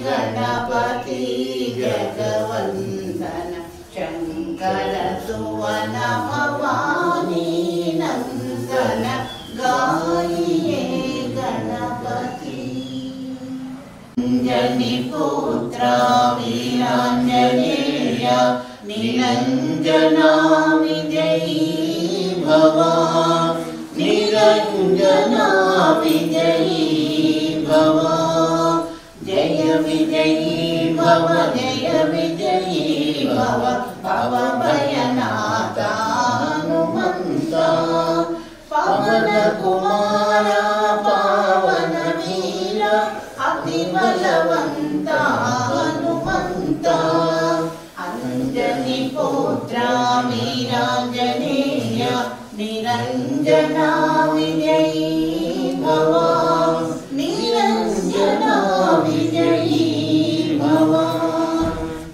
गणपति जगवंदन शंकर सुवन भवानी नंदन गाइए गणपति। अंजनी पुत्र वीरांजनेय निरंजना विजयी भव, निरंजना विजयी भव, जय विजयी भव, जय विजयी भव, भव भयनाथा हनुमंता, पवन कुमार पावन वीर अति बलवंता हनुमंता। अंजनी पुत्र वीरांजनेय निरंजना विजयी भव, निरंजना विजयी भव,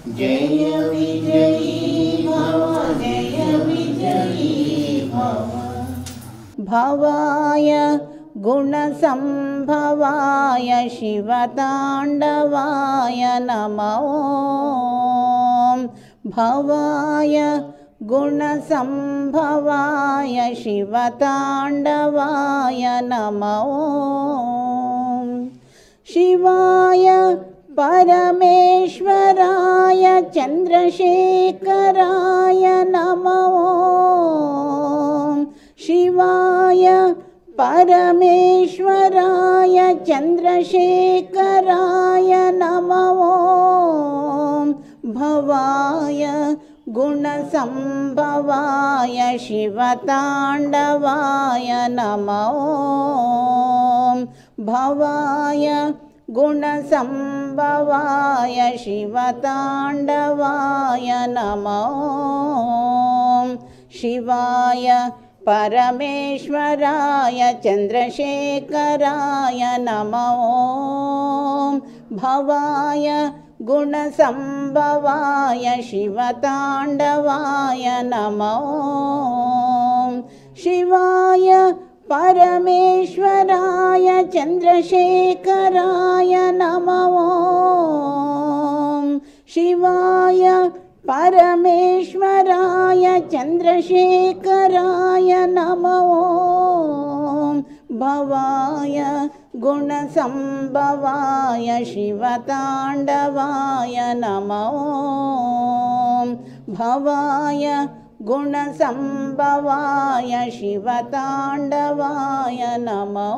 जय विजयी भव, जय विजयी भव। भवाय गुणसंभवाय शिवताण्डवाय नमो। भवाय गुणसंभवाय शिवताण्डवाय नमो। शिवाय परमेश्वराय चन्द्रशेखराय नमो। शिवाय परमेश्वराय चन्द्रशेखराय नमो। भवाय गुणसंभवाय शिवताण्डवाय नमो। भवाय गुणसंभवाय शिवताण्डवाय नमो। शिवाय परमेश्वराय चन्द्रशेखराय नमो। भवाय गुणसंभवाय शिवताण्डवाय नमो। शिवाय परमेश्वराय चन्द्रशेखराय नमो। शिवाय परमेश्वराय चन्द्रशेखराय नमो। भवाय गुणसंभवाय शिवताण्डवाय नमो। भवाय गुणसंभवाय शिवताण्डवाय नमो।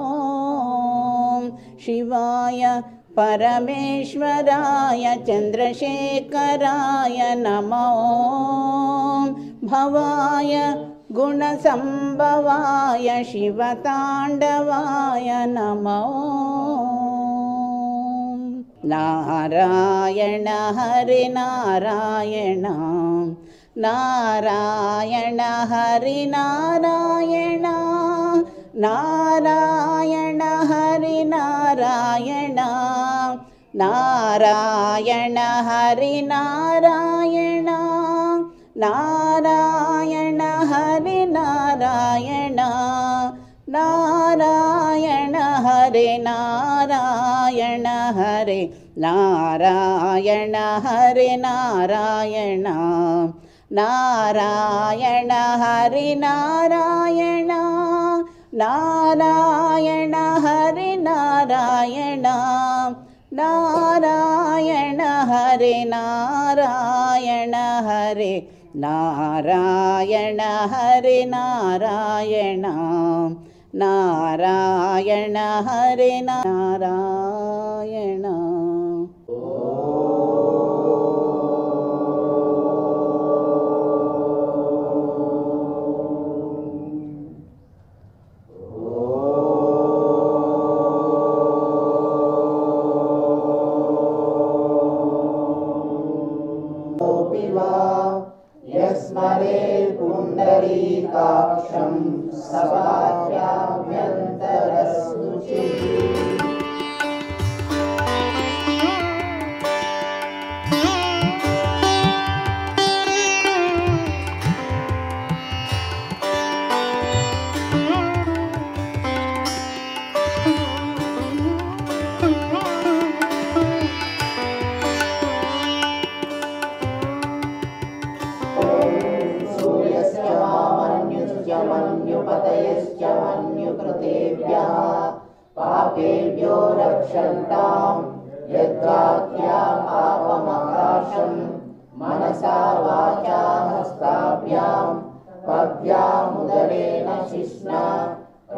शिवाय परमेश्वराय चन्द्रशेखराय नमो। भवाय गुणसंभवाय शिवताण्डवाय नमो। नारायण हरि नारायण, नारायण हरि नारायण, नारायण हरि नारायण, नारायण हरि नारायण, नारायण हरि नारायण, नारायण हरि नारायण हरि नारायण हरि नारायण, नारायण हरि नारायण, नारायण हरि नारायण, नारायण हरि नारायण हरि నారాయణ హరి నారాయణ నారాయణ హరి నారాయణ. యస్మరే పుండరీకాక్షం సవాక్యాభ్యంతరస్సుచి. మన్యుపతయశ్చ మన్యుకృతేభ్యః పాపేభ్యో రక్షంతాం యద్వాక్యా పాపమకాశం మనసా వాచా హస్తాభ్యాం పద్భ్యాముదరేణ శిష్ణా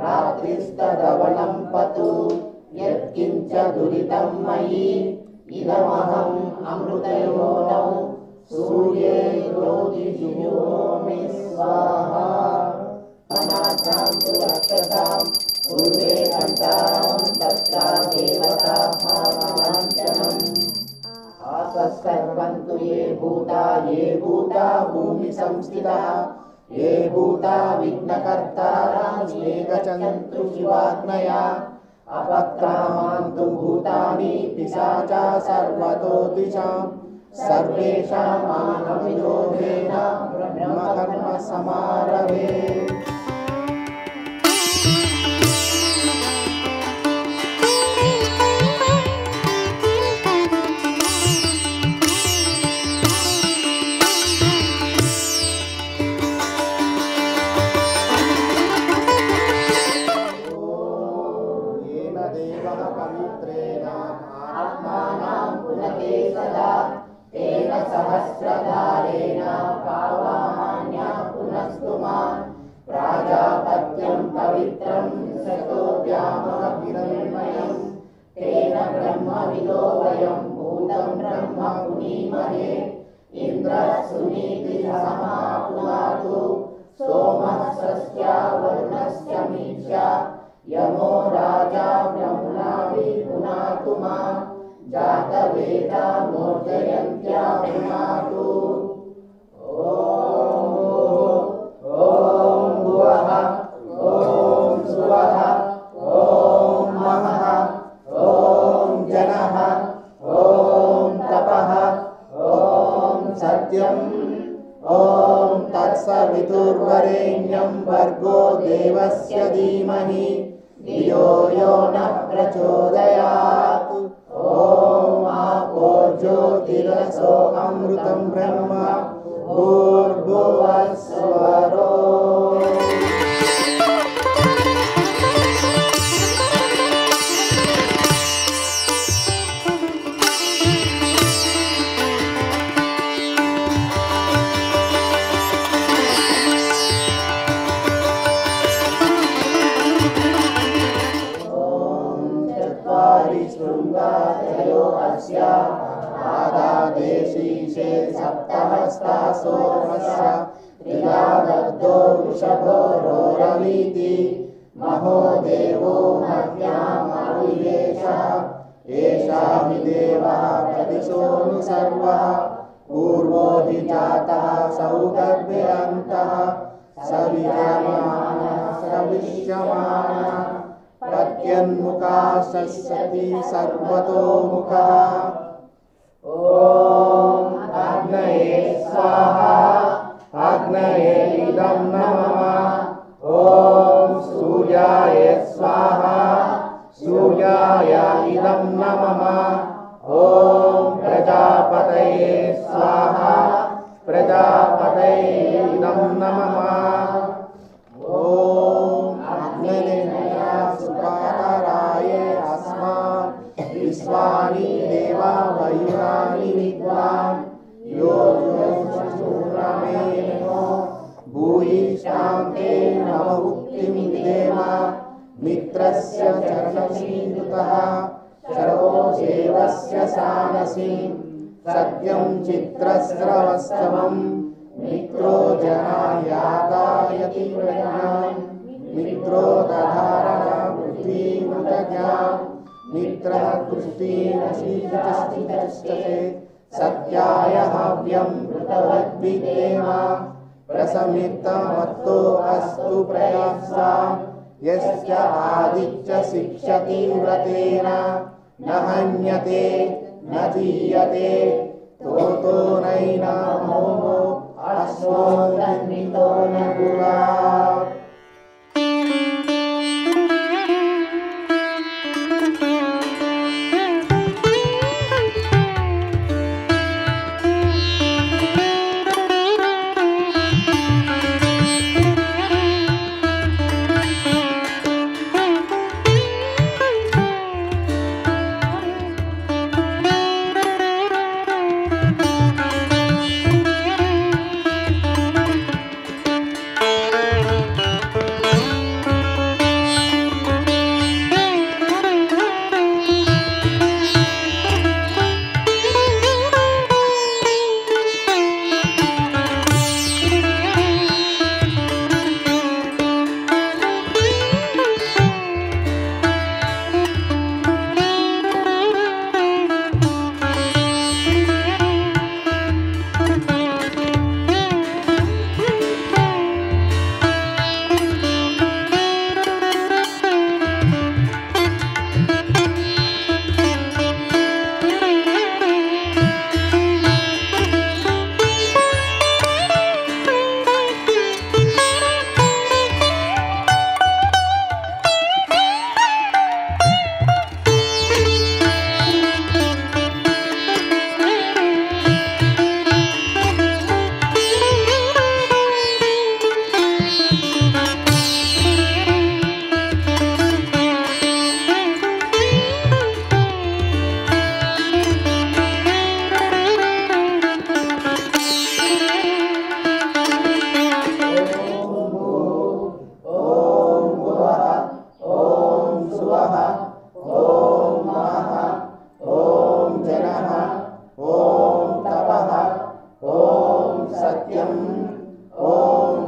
రాత్రిస్తదవనం పతు యత్కించ దురితం మయి ఇదమహం అమృతయోనౌ సూర్యే జ్యోతిషియోమి స్వాహా. అనాథాంతు రక్షసాం పూర్వే కంఠాం తత్రా దేవతాః లాంఛనం. ఆపస్సర్వంతు ఏ భూతా భూమి సంస్థితః ఏ భూతా విఘ్నకర్తారాం ఏ గచ్చन्तు శివాజ్ఞయా. అపక్రామంతు భూతాని పిశాచా సర్వతో దిశాం సర్వేషాం ఆనమిరోధేన బ్రహ్మకర్మ సమారభే. పవిత్రేణ ఆత్మానం పునతే సదా తేన సహస్రధారేణ పావమాన్యా పునస్తుమాన్. ప్రాజాపత్యం పవిత్రం శతోద్యామః హిరణ్మయం తేన బ్రహ్మవిదో వయం భూతం బ్రహ్మ పునీమహే. ఇంద్రః సునీతిః సమాపునాతు సోమః స్వస్యా వరుణశ్చ మీక్షా యమో రాజా బ్రహ్మణాభి పునాతు మాం జాతవేదా మోర్జయంత్యా పునాతు. ఓం భువః ఓం సువః ఓం మహః ఓం జనః ఓం తపః ఓం సత్యం ఓం తత్సవితుర్వరేణ్యం భర్గో దేవస్య ధీమహి ధియో యో నః ప్రచోదయాత్. ఓం ఆపో జ్యోతిరసో అమృతం బ్రహ్మ భూర్భువః స్వరో. శృంగారయో అస్య ఆదాదేశీషే సప్తహస్తాసో హస్య త్రియాదగ్ధో వృషభో రోరవీతి మహో దేవో మహ్యామవివేశః ఏషా హి దేవః ప్రదిశోను సర్వః పూర్వో హి జాతః సౌగర్భే అంతః సవిజమానః సవిష్యమానః ప్రత్యన్ముఖాశస్సతి సర్వతోముఖః. ఓం అగ్నయే స్వాహా అగ్నయే ఇదం నమః. ఓం సూర్యాయ స్వాహా సూర్యాయ ఇదం నమః. ఓం ప్రజాపతయే స్వాహా ప్రజాపతయే ఇదం నమః. ఓం అగ్నయ సుపాతరాయే అస్మాన్ విశ్వాని దేవా వయునాని విద్వాన్ యో యో भूयिष्ठां ते नममुक्तिं विधेम मित्रस्य चरणशीतुतः शरो देवस्य सानसीं सत्यं चित्रस्रवस्तमं मित्रो जनायातायति प्रज्ञां मित्रो दधारणा पृथ्वीमुदज्ञां मित्रः कृष्टीनशीतश्चितश्चते सत्याय हव्यं ऋतवद्विदेम प्रसमितमत्तो अस्तु प्रयासा यस्य आदित्य शिक्षति व्रतेन न हन्यते न दीयते तोतो नैनामो अश्वो तन्वितो न गुरा।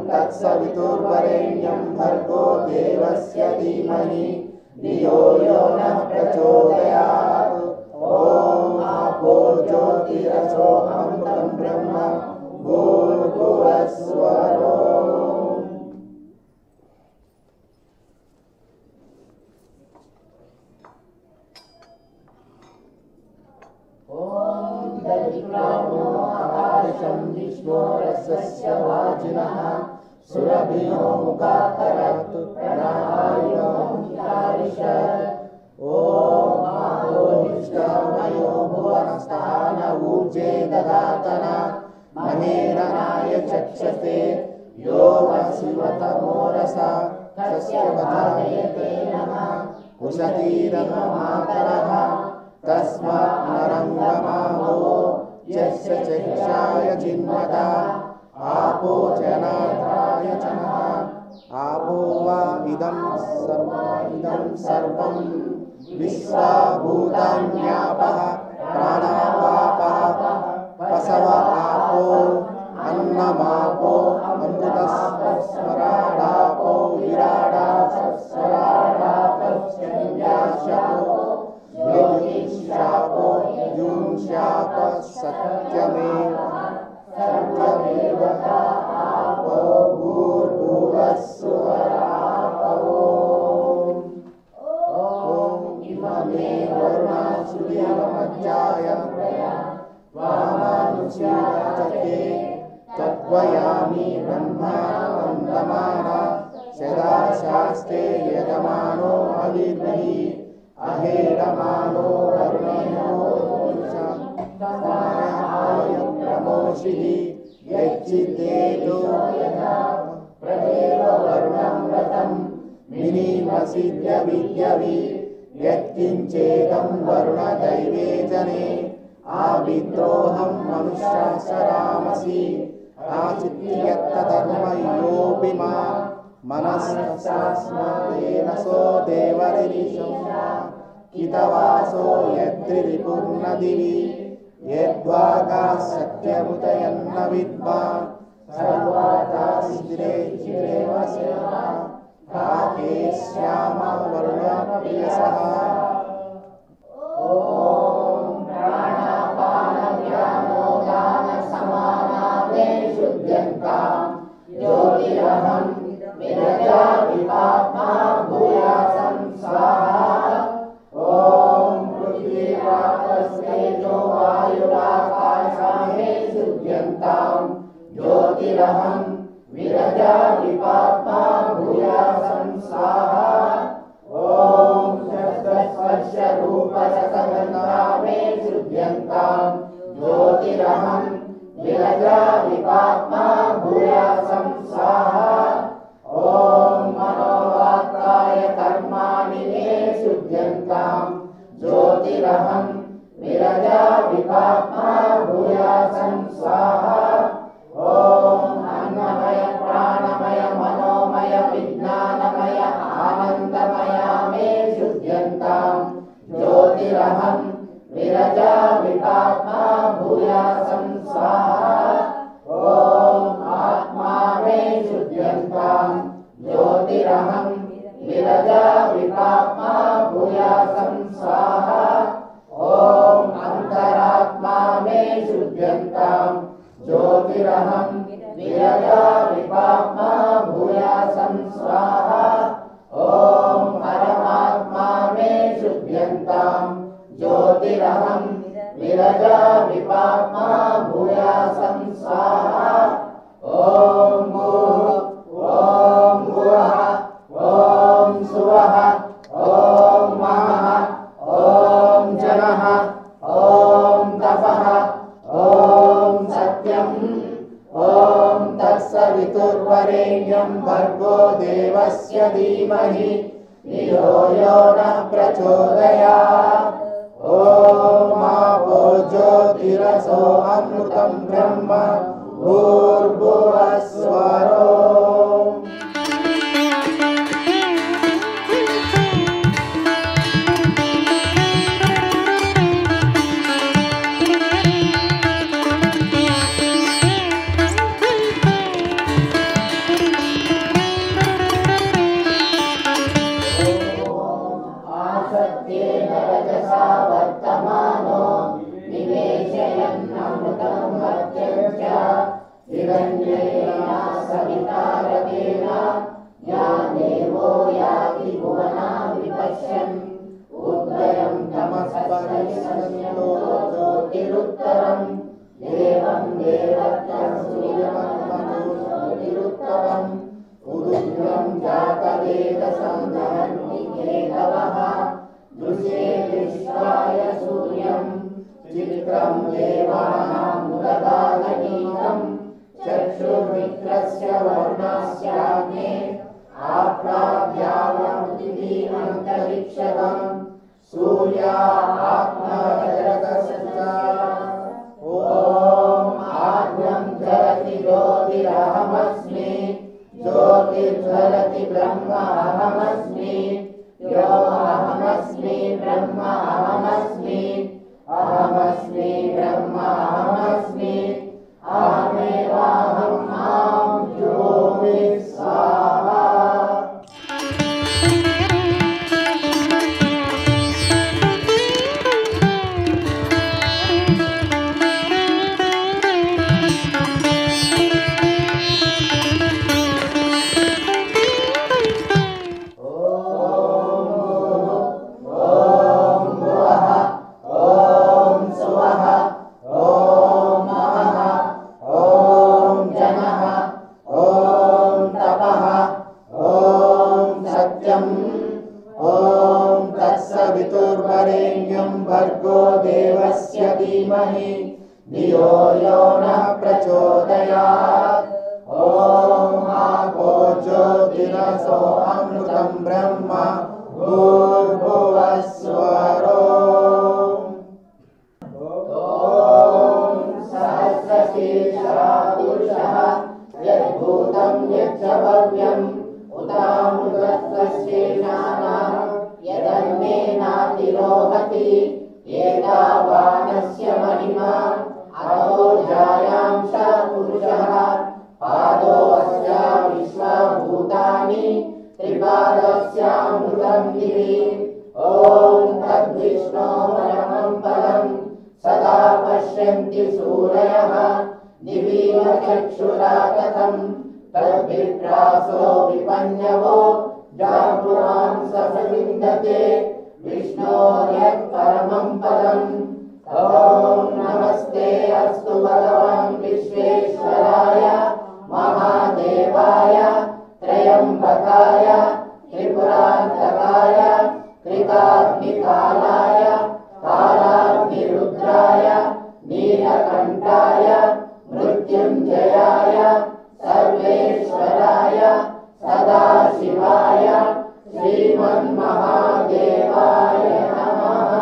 तत्सवितुर्वरेण्यं भर्गो देवस्य धीमहि धियो यो नः प्रचोदयात्। ॐ आपो ज्योतिरसो अमृतं ब्रह्म भूर्भुवस्सुवः। विष्णोरस्य वाजिनः सुरभिनो मुखाकरत् प्राणायुषत्। ॐ आहोनिष्ठमयो भुवनस्थान ऊर्जे ददातन महेरणाय चक्षसे यो वशिवतमोरसा तस्य वधायते नमः। उशतीरमातरः तस्मात् नरङ्गमावो यस्य चक्षाय जिन्मदा आपो जनाधाय च नः। आपो वा इदं सर्वं विश्वा भूतान्यापः प्राणापापः पशव आपो अन्नमापो अमृतस्वराडापो विराडापो ज्योतिषापो युंशाप सत्यमेव आपो भूर्भुवस्सुवरापो। ॐ इममे वरुणासुदेवमज्जाय वामानुष्याचते तद्वयामि ब्रह्मानन्दमाना सदा शास्ते यजमानो अविर्महि अहेडमानो वर्णयो प्रमोषिः यच्चिदेतो प्रदेव वर्णं व्रतं मिनिमसिद्य विद्यवि यत्किञ्चेदं वरुणदैवे जने आविद्रोऽहं मनुष्यसरामसि आचित्यत्तधर्मयोऽपिमा मनस्सास्मदेन सो देवरिरिषं कितवासो यद्रिपुर्नदिवि यद्वागासत्यमुदयन्न विद्मा सर्वादासिद्रेव सेवा काके श्यामा वर्णप्रियसः ॐ प्राणापानव्यानोदानसमानावे शुद्ध्यन्तां ज्योतिरहं विरजा विपाप्मा भूयासं स्वाहा ॐ पृथ्वीरापस्तेजो वायुराकाशामे शुद्ध्यन्तां ज्योतिरहं विरजा विपाप्मा भूयासं स्वाहा ॐ शब्दस्पर्शरूपरसगन्धामे शुद्ध्यन्तां ज्योतिरहं विरजा विपाप्मा भूयासं स्वाहा ॐ मनोवाक्काय कर्माणि मे शुद्ध्यन्तां ज्योतिरहं विरजा विपाप्मा भूयासं स्वाहा ॐ अन्नमय प्राणमय मनोमय विज्ञानमय आनन्दमया मे शुद्ध्यन्तां ज्योतिरहं विरजा विपाप्मा भूयासं स्वाहा ॐ आत्मा मे शुद्ध्यन्तां ज्योतिरहं विरजा विपाप्मा भूयासं स्वाहा ॐ अन्तरात्मा मे शुद्ध्यन्तां ज्योतिरहं विरजा विपाप्मा भूयासं स्वाहा ॐ परमात्मा मे शुद्ध्यन्तां ज्योतिरहं विरजा विपाप्मा भूयासं स्वाहा ॐ भुवः ॐ सुवः ॐ महः ॐ जनः ॐ तपः ॐ सत्यम् ॐ तत्सवितुर्वरेण्यं भर्गो देवस्य धीमहि धियो यो नः प्रचोदयात् ॐ आपो ज्योतिरसो अमृतं ब्रह्म भूर्भुवः स्वरो आसक्तेन रजसा वर्तमानो निवेशयन्नमृतं मर्त्यं च हिरण्येन सविता रतेन या देवो याति भुवनां विपश्यन् उद्गयं तमस्परिशन्यो ज्योतिरुत्तरं देवं देवत्वं सूर्यमन्मधुज्योतिरुत्तरम् उदुग्रं जातवेदसं धरन्निकेतवः दृशे विश्वाय सूर्यं चित्रं देवानां मुददागनीकं चक्षुर्मित्रस्य वर्णस्याग्ने आप्राद्यावृथिवीमन्तरिक्षगं सूर्या आत्मा जगतस्य ॐ आज्ञं धरति ज्योतिरहमस्मि ज्योतिर्ज्वलति ब्रह्म अहमस्मि यो अहमस्मि ब्रह्म अहमस्मि अहमस्मि ब्रह्म अहमस्मि अहमेवाहं मां ज्योतिः स्वाहा भर्गो देवस्य धीमहि धियो यो नः प्रचोदयात् ॐ आपो ज्योतिरसो अमृतं ब्रह्म भूर्भुवः स्वरो ॐ सहस्रशीर्षः पुरुषः तिरोहति एतावानस्य महिमा अतो जायां स पुरुषः पादोऽस्य विश्वभूतानि त्रिपादस्यामृतं दिवि ॐ तद्विष्णो परमं पदं सदा पश्यन्ति सूरयः दिवि न चक्षुरा कथं तद्विप्रासो विपन्यवो जागृहांस विन्दते विष्णोर्यत् परमं पदम् ॐ नमस्ते अस्तु भगवान् विश्वेश्वराय महादेवाय त्रयंबकाय त्रिपुरान्तकाय त्रिकाग्निकालाय कालाग्निरुद्राय नीलकण्ठाय मृत्युञ्जयाय सर्वेश्वराय सदाशिवाय श्रीमन्महादेवाय नमः।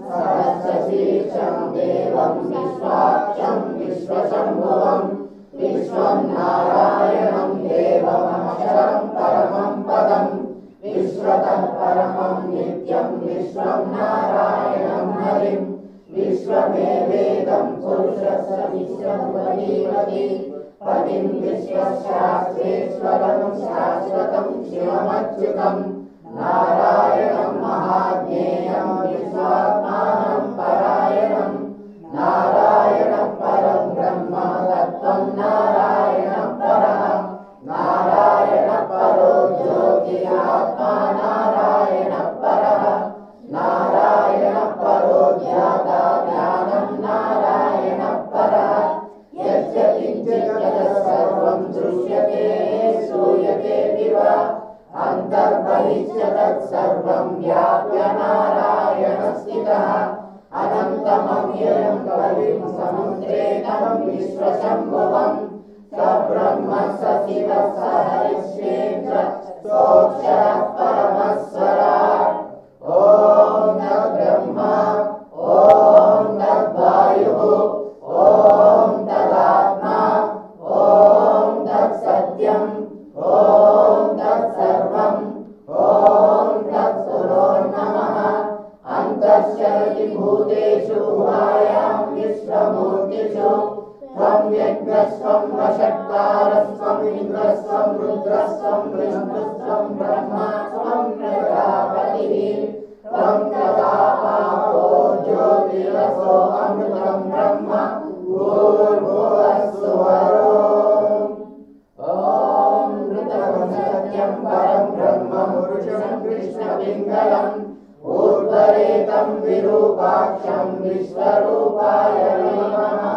सहस्रशीर्षं देवं विश्वाक्षं विश्वशम्भुवं विश्वं नारायणं देवमक्षरं परमं पदं विश्वतः परमं नित्यं विश्वं नारायणं हरिं विश्वमेवेदं पुरुषस्य विश्वमुपजीवति पतिं विश्वशास्त्रेश्वरं शाश्वतं शिवमच्युतं नारायणं महाज्ञेयं विश्वात्मानं परायणं नारायणं परं ब्रह्म तत्त्वं नारायणं परः नारायणः परो ज्योतिरात्मा नारायणः परः नारायणः परो ज्ञाता ज्ञानं नारायणः परः यच्च किञ्चित् जगत् सर्वं दृश्यते श्रूयते दिवा अंतर्बहिश्च तत्सर्वं व्याप्य नारायणस्थितः अनन्तमव्ययं कविं समुद्रे तं विश्वशम्भुवं स ब्रह्म स शिवः स हरिश्चेन्द्र सोऽक्षरः परमस्वराट् ॐ तद्ब्रह्मा ॐ तद्वायुः ॐ तदात्मा ॐ तत्सत्यम् ॐ तत्सर्वम् ॐ तत्सुरो नमः अन्तश्चरति भूतेषु गुहायां विश्वमूर्तिषु त्वं यज्ञस्त्वं वषट्कारस्त्वं इन्द्रस्त्वं रुद्रस्त्वं विष्णुस्त्वं ब्रह्मा त्वं प्रजापतिः त्वं प्रतापापो ज्योतिरसो अमृतं ब्रह्म भूर्भुवस्सुवरोम् ॐ सत्यं परं ब्रह्म पुरुषं कृष्णपिङ्गलम् ऊर्ध्वरेतं विरूपाक्षं विश्वरूपाय नमः।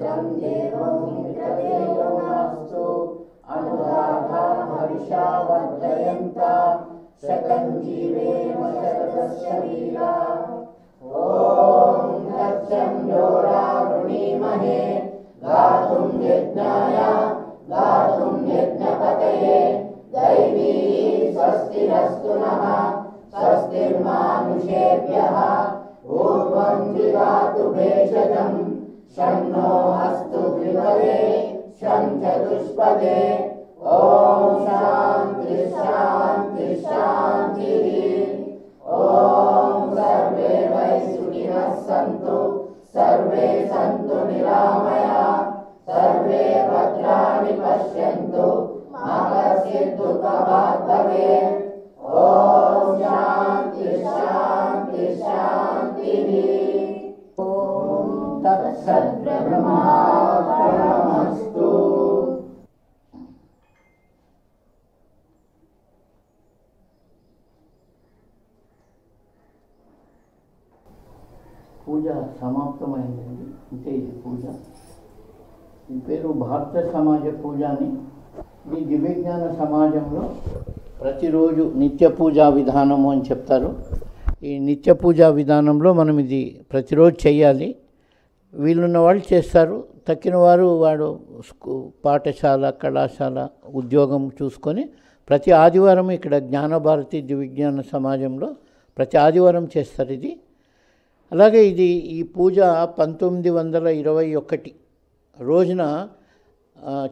मित्रं देवो मित्रदेवो मास्तु अनुराधा हविषा वर्धयन्ता शतं जीवेम शरदस्य वीरा ॐ तत्संयो वृणीमहे गातुं यज्ञाय गातुं यज्ञपतये दैवी स्वस्तिरस्तु नः स्वस्तिर्मानुषेभ्यः ऊर्ध्वं जिगातु भेषजं शन्नो अस्तु द्विपदे शं चतुष्पदे ॐ शान्ति शान्ति शान्तिः ॐ सर्वे वै सुखिनः सन्तु सर्वे सन्तु निरामया सर्वे भद्राणि पश्यन्तु मा कश्चित् दुःखभाग् भवेत् ॐ शान्ति शान्ति शान्तिः ॐ तत्सद्ब्रह्मार्पणमस्तु। పూజ సమాప్తమైందండి. అంటే ఇది పూజ, ఈ పేరు భారత సమాజ పూజ అని. ఈ దివ్యజ్ఞాన సమాజంలో ప్రతిరోజు నిత్య పూజా విధానము అని చెప్తారు. ఈ నిత్య పూజా విధానంలో మనం ఇది ప్రతిరోజు చేయాలి. వీళ్ళున్న వాళ్ళు చేస్తారు, తక్కిన వారు పాఠశాల కళాశాల ఉద్యోగం చూసుకొని ప్రతి ఆదివారం ఇక్కడ జ్ఞానభారతి దివ్యజ్ఞాన సమాజంలో ప్రతి ఆదివారం చేస్తారు ఇది. అలాగే ఈ పూజ 1921 రోజున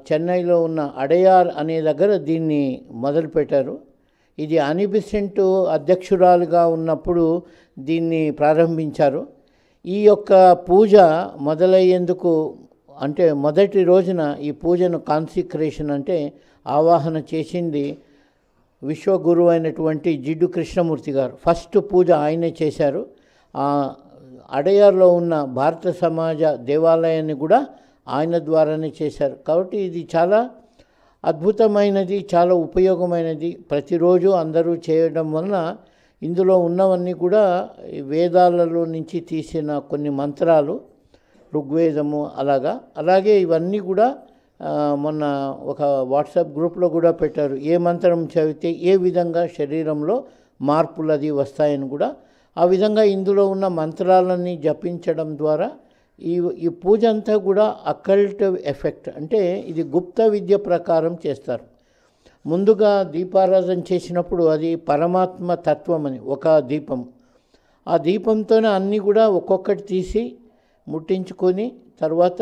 చెన్నైలో ఉన్న అడయార్ అనే దగ్గర దీన్ని మొదలుపెట్టారు. ఇది అనీ బెసెంట్ అధ్యక్షురాలుగా ఉన్నప్పుడు దీన్ని ప్రారంభించారు. ఈ యొక్క పూజ మొదలయ్యేందుకు అంటే మొదటి రోజున ఈ పూజను కాన్సిక్రేషన్ అంటే ఆవాహన చేసింది విశ్వగురువు అయినటువంటి జిడ్డు కృష్ణమూర్తి గారు. ఫస్ట్ పూజ ఆయనే చేశారు. అడయార్లో ఉన్న భారత సమాజ దేవాలయాన్ని కూడా ఆయన ద్వారానే చేశారు. కాబట్టి ఇది చాలా అద్భుతమైనది, చాలా ఉపయోగమైనది. ప్రతిరోజు అందరూ చేయడం వలన ఇందులో ఉన్నవన్నీ కూడా వేదాలలో నుంచి తీసిన కొన్ని మంత్రాలు, ఋగ్వేదము అలాగే ఇవన్నీ కూడా మొన్న ఒక వాట్సాప్ గ్రూప్లో కూడా పెట్టారు. ఏ మంత్రం చదివితే ఏ విధంగా శరీరంలో మార్పులు అది వస్తాయని కూడా. ఆ విధంగా ఇందులో ఉన్న మంత్రాలన్నీ జపించడం ద్వారా ఈ పూజ అంతా కూడా అకల్ట్ ఎఫెక్ట్ అంటే ఇది గుప్త విద్య ప్రకారం చేస్తారు. ముందుగా దీపారాధన చేసినప్పుడు అది పరమాత్మ తత్వం అని ఒక దీపం, ఆ దీపంతోనే అన్నీ కూడా ఒక్కొక్కటి తీసి ముట్టించుకొని తర్వాత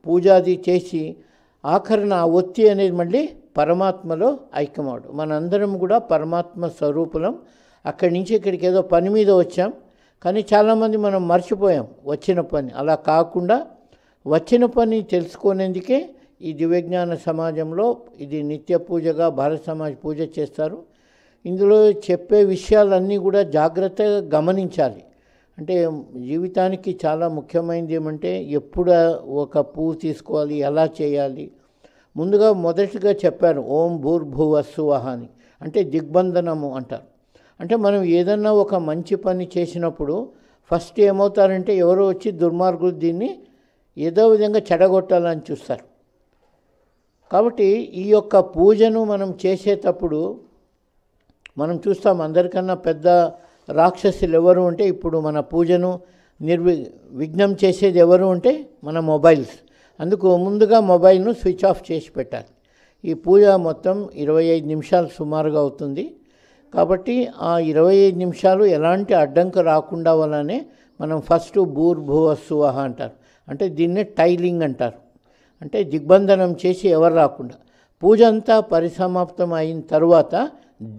పూజాది చేసి ఆఖరణ ఆ ఒత్తి అనేది మళ్ళీ పరమాత్మలో ఐక్యమవడం. మనందరం కూడా పరమాత్మ స్వరూపులం. అక్కడి నుంచి ఇక్కడికి ఏదో పని మీద వచ్చాం, కానీ చాలామంది మనం మర్చిపోయాం వచ్చిన పని. అలా కాకుండా వచ్చిన పని తెలుసుకునేందుకే ఈ దివ్యజ్ఞాన సమాజంలో ఇది నిత్య పూజగా భారత సమాజ్ పూజ చేస్తారు. ఇందులో చెప్పే విషయాలన్నీ కూడా జాగ్రత్తగా గమనించాలి. అంటే జీవితానికి చాలా ముఖ్యమైనది ఏమంటే ఎప్పుడు ఒక పువ్వు తీసుకోవాలి, ఎలా చేయాలి. ముందుగా మొదటిగా చెప్పారు ఓం భూర్భువస్సువః అని, అంటే దిగ్బంధనము అంటారు. అంటే మనం ఏదన్నా ఒక మంచి పని చేసినప్పుడు ఫస్ట్ ఏమవుతారంటే ఎవరో వచ్చి దుర్మార్గులు దీన్ని ఏదో విధంగా చెడగొట్టాలని చూస్తారు. కాబట్టి ఈ యొక్క పూజను మనం చేసేటప్పుడు మనం చూస్తాం అందరికన్నా పెద్ద రాక్షసులు ఎవరు అంటే ఇప్పుడు మన పూజను విఘ్నం చేసేది ఎవరు అంటే మన మొబైల్స్. అందుకు ముందుగా మొబైల్ను స్విచ్ ఆఫ్ చేసి పెట్టాలి. ఈ పూజ మొత్తం 25 నిమిషాలు సుమారుగా అవుతుంది. కాబట్టి ఆ 25 నిమిషాలు ఎలాంటి అడ్డంకు రాకుండా వల్లనే మనం ఫస్ట్ భూర్భువస్సువః అంటారు. అంటే దీన్నే టైలింగ్ అంటారు. అంటే దిగ్బంధనం చేసి ఎవరు రాకుండా. పూజ అంతా పరిసమాప్తం అయిన తర్వాత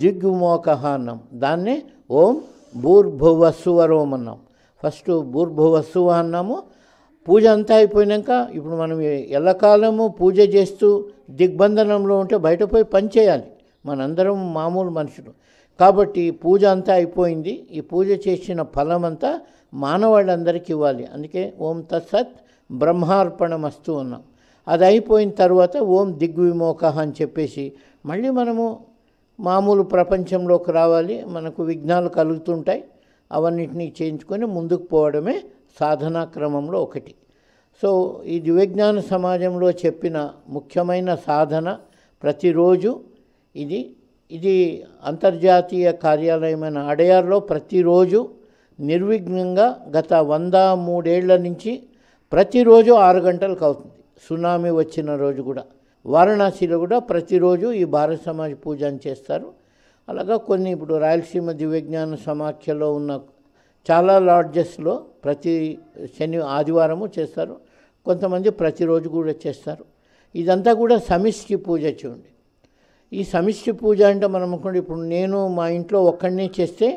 దిగ్విమోఖః అన్నాం. దాన్నే ఓం భూర్భువస్సువరోం అన్నాం. ఫస్ట్ భూర్భువస్సువః అన్నాము. పూజ అంతా అయిపోయినాక ఇప్పుడు మనం ఎల్లకాలము పూజ చేస్తూ దిగ్బంధనంలో ఉంటే బయటపోయి పని చేయాలి. మనందరం మామూలు మనుషులు. కాబట్టి పూజ అంతా అయిపోయింది. ఈ పూజ చేసిన ఫలం అంతా మానవాళ్ళందరికీ ఇవ్వాలి. అందుకే ఓం తత్సత్ బ్రహ్మార్పణమస్తు అన్నాం. అది అయిపోయిన తర్వాత ఓం దిగ్విమోఖః అని చెప్పేసి మళ్ళీ మనము మామూలు ప్రపంచంలోకి రావాలి. మనకు విఘ్నాలు కలుగుతుంటాయి. అవన్నిటినీ చేయించుకొని ముందుకు పోవడమే సాధనా క్రమంలో ఒకటి. సో ఈ దివ్యజ్ఞాన సమాజంలో చెప్పిన ముఖ్యమైన సాధన ప్రతిరోజు ఇది అంతర్జాతీయ కార్యాలయమైన అడయార్లో ప్రతిరోజు నిర్విఘ్నంగా గత 103 ఏళ్ల నుంచి ప్రతిరోజు 6 గంటలకు అవుతుంది. సునామీ వచ్చిన రోజు కూడా వారణాసిలో కూడా ప్రతిరోజు ఈ భారత సమాజ్ పూజను చేస్తారు. అలాగా కొన్ని ఇప్పుడు రాయలసీమ దివ్యజ్ఞాన సమాఖ్యలో ఉన్న చాలా లాడ్జెస్లో ప్రతి ఆదివారము చేస్తారు, కొంతమంది ప్రతిరోజు కూడా చేస్తారు. ఇదంతా కూడా సమిష్టి పూజ. చూడండి, ఈ సమిష్టి పూజ అంటే మనం అనుకోండి, ఇప్పుడు నేను మా ఇంట్లో ఒక్కడినే చేస్తే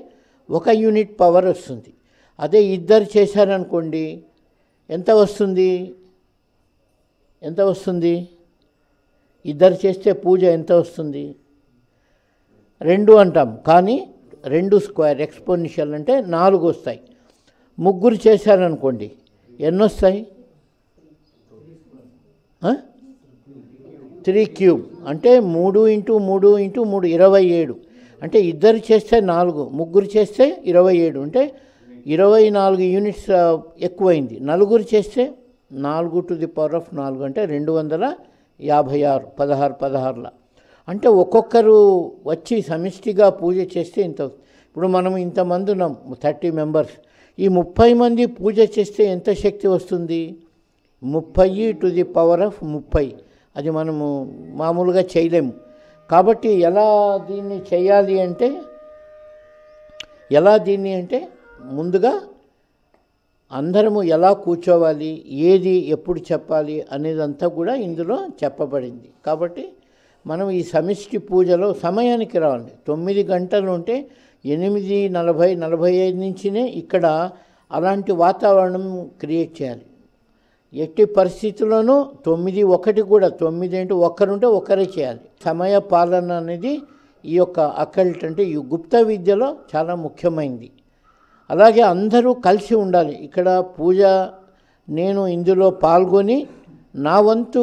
1 యూనిట్ పవర్ వస్తుంది. అదే ఇద్దరు చేశారనుకోండి ఎంత వస్తుంది? ఇద్దరు చేస్తే పూజ ఎంత వస్తుంది? 2 అంటాం, కానీ 2 స్క్వేర్ ఎక్స్పోనెన్షియల్ అంటే 4 వస్తాయి. ముగ్గురు చేశారనుకోండి ఎన్ని వస్తాయి? 3 క్యూబ్ అంటే 3 × 3 × 3 27. అంటే ఇద్దరు చేస్తే 4, ముగ్గురు చేస్తే 27, అంటే 24 యూనిట్స్ ఎక్కువైంది. నలుగురు చేస్తే 4⁴ అంటే 256, 16 అంటే ఒక్కొక్కరు వచ్చి సమిష్టిగా పూజ చేస్తే ఇంత. ఇప్పుడు మనం ఇంతమంది ఉన్నాం, 30 మెంబర్స్. ఈ 30 మంది పూజ చేస్తే ఎంత శక్తి వస్తుంది? 30⁻30. అది మనము మామూలుగా చేయలేము. కాబట్టి ఎలా దీన్ని చేయాలి అంటే ముందుగా అందరము ఎలా కూర్చోవాలి, ఏది ఎప్పుడు చెప్పాలి అనేదంతా కూడా ఇందులో చెప్పబడింది. కాబట్టి మనం ఈ సమిష్టి పూజలో సమయానికి రావాలి. 9 గంటలు ఉంటే 8:40, 45 నుంచినే ఇక్కడ అలాంటి వాతావరణం క్రియేట్ చేయాలి. ఎట్టి పరిస్థితుల్లోనూ 9:01 కూడా 9 అంటే ఒక్కరుంటే ఒక్కరే చేయాలి. సమయ పాలన అనేది ఈ యొక్క అకల్ట్ అంటే ఈ గుప్త విద్యలో చాలా ముఖ్యమైనది. అలాగే అందరూ కలిసి ఉండాలి. ఇక్కడ పూజ నేను ఇందులో పాల్గొని నా వంతు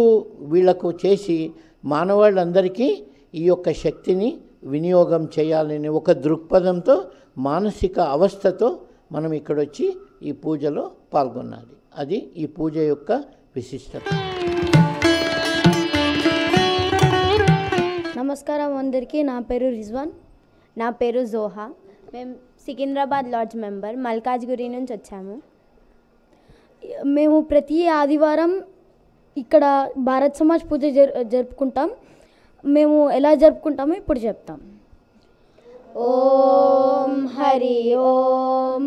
వీళ్లకు చేసి మానవాళ్ళందరికీ ఈ యొక్క శక్తిని వినియోగం చేయాలని ఒక దృక్పథంతో, మానసిక అవస్థతో మనం ఇక్కడొచ్చి ఈ పూజలో పాల్గొనాలి. అది ఈ పూజ యొక్క విశిష్టత. నమస్కారం అందరికీ. నా పేరు రిజ్వాన్. నా పేరు జోహా. మేము సికింద్రాబాద్ లాడ్జ్ మెంబర్ మల్కాజ్గిరి నుంచి వచ్చాము. మేము ప్రతి ఆదివారం ఇక్కడ భారత్ సమాజ్ పూజ జరుపుకుంటాం. మేము ఎలా జరుపుకుంటామో ఇప్పుడు చెప్తాం. ఓం హరి ఓం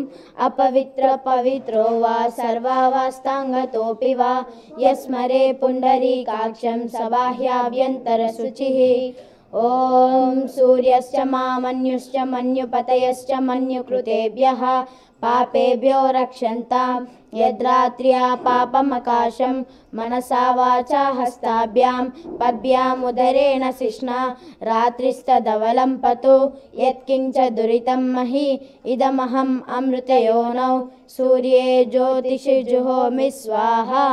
అపవిత్ర పవిత్రో వా సర్వావస్థాంగతోపి వా యస్మరే పుండరీకాక్షం సబాహ్యాభ్యంతర శుచిః. ఓం సూర్యశ్చ మామన్యుశ్చ మన్యుపతయశ్చ మన్యుకృతేభ్యః పాపేభ్యో రక్షంతాం యద్రాత్ర్యా పాపమకాశం మనసా వాచా హస్తాభ్యాం పద్భ్యాం ఉదరేణ శిష్ణా రాత్రిస్తదవలం పతు యత్కించ దురితం మహి ఇదమహం అమృతయోనౌ సూర్యే జ్యోతిషి జుహోమి స్వాహా.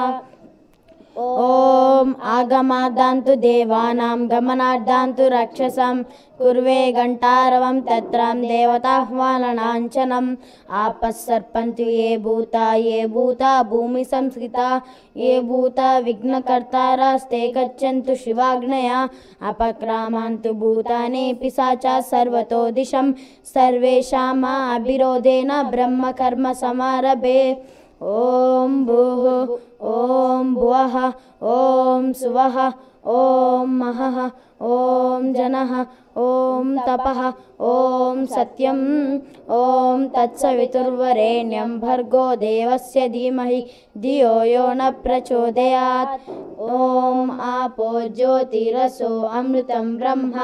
ఓం ఆగమాదాంతు దేవానాం గమనార్థాంతు రక్షసాం కుర్వే ఘంటారవం తత్రం దేవతాహ్వాననాంచనం ఆపస్సర్పంతు ఏ భూతా భూమి సంస్కృతా ఏ భూత విఘ్నకర్తారాస్తే గచ్చంతు శివాగ్నయా అపక్రామాంతు భూతాని పిశాచా సర్వతో దిశం సర్వేషాం అభిరోధేన బ్రహ్మకర్మ సమారభే. ఓం భూః ఓం భువః ఓం సువః ఓం మహః ఓం జనః ఓం తపః ఓం సత్యం ఓం తత్సవితుర్వరేణ్యం భర్గో దేవస్య ధీమహి ధియో యో న ప్రచోదయాత్. ఓం ఆపో జ్యోతిరసో అమృతం బ్రహ్మ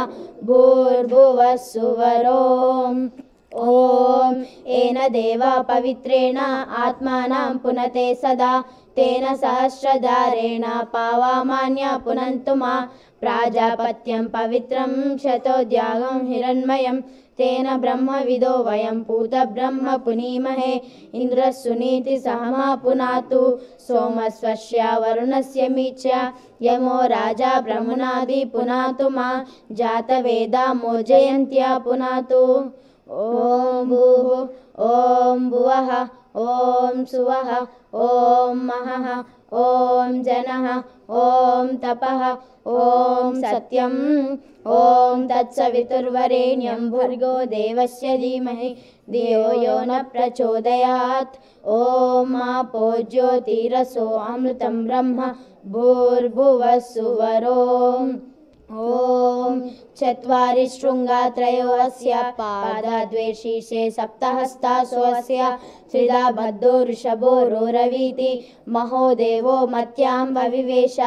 భూర్భువః సువరోం. ఓం ఏన దేవా పవిత్రేణ ఆత్మానం పునతే సదా తేన సహస్రధారేణ పావామాన్య పునంతు మా ప్రాజాపత్యం పవిత్రం శతోద్యాగం హిరణ్మయం తేన బ్రహ్మవిదో వయం పూత బ్రహ్మ పునీమహే ఇంద్రస్సునీతి సహమా పునాతు సోమస్వస్య వరుణస్య మీచ యమో రాజా బ్రహ్మణాది పునాతు మా జాతవేదా మోజయంత్యా పునాతు. ఓం భూః ఓం భువః ఓం సువః ఓం మహః ॐ जनः ॐ तपः ॐ सत्यं ॐ तत्सवितुर्वरेण्यं भर्गो देवस्य धीमहि धियो यो न प्रचोदयात् ॐ आपो ज्योतिरसो अमृतं ब्रह्म भूर्भुवः सुवरोम् ॐ चत्वारि शृङ्गा त्रयो अस्य पादा द्वे शीर्षे सप्तहस्तासो अस्य त्रिधा बद्धो वृषभो रोरवीति महो देवो मत्यां वविवेश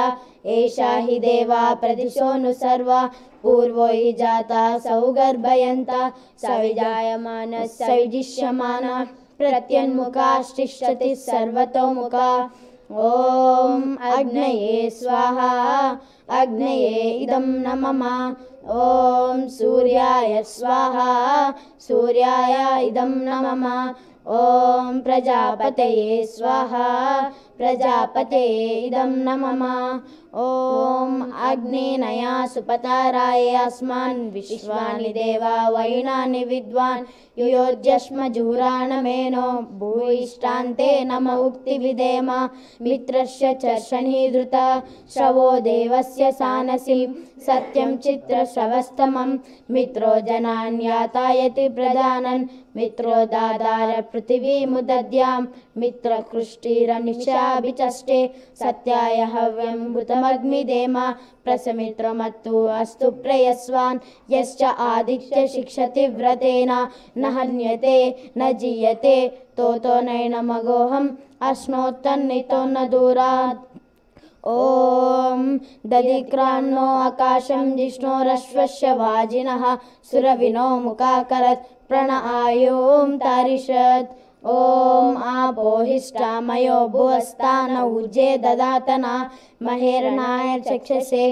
एषा हि देवा प्रदिशोऽनु सर्वा पूर्वो हि जाता सौगर्भयन्ता सविजायमानः सविजिष्यमाना प्रत्यन्मुखाश्तिष्ठति सर्वतोमुखा ॐ अग्नये स्वाहा अग्नये इदं न मम ॐ सूर्याय स्वाहा सूर्याय इदं न मम ॐ प्रजापतये स्वाहा प्रजापतये इदं न मम ॐ अग्नेनया सुपताराय अस्मान् विश्वानि देवा वैनानि विद्वान् युयोज्यश्म जुहुराणमेनो भूयिष्ठान्ते नम उक्तिविधेम मित्रस्य च शनिधृता श्रवो देवस्य सानसि सत्यं चित्रश्रवस्तमं मित्रो जनान् यातायति प्रधानन् मित्रो दादार पृथिवीमुदद्यां मित्रकृष्टिरनिशाभिचष्टे सत्याय हव्यं भूतमग्निदेम प्रसमित्रमत्तु अस्तु प्रेयस्वान् यश्च आदित्य शिक्षति व्रतेन न हन्यते न जीयते तोतो नैनमगोऽहम् अश्नोत्तन्नितो न दूरात् ॐ दधिक्रान्नो आकाशं जिष्णोरश्वस्य वाजिनः सुरविनो मुखाकरत् प्रण आयुं तारिषत् ॐ आपो हिष्ठामयो भुवस्तान ऊर्जे ददातना महेरणाय चक्षसे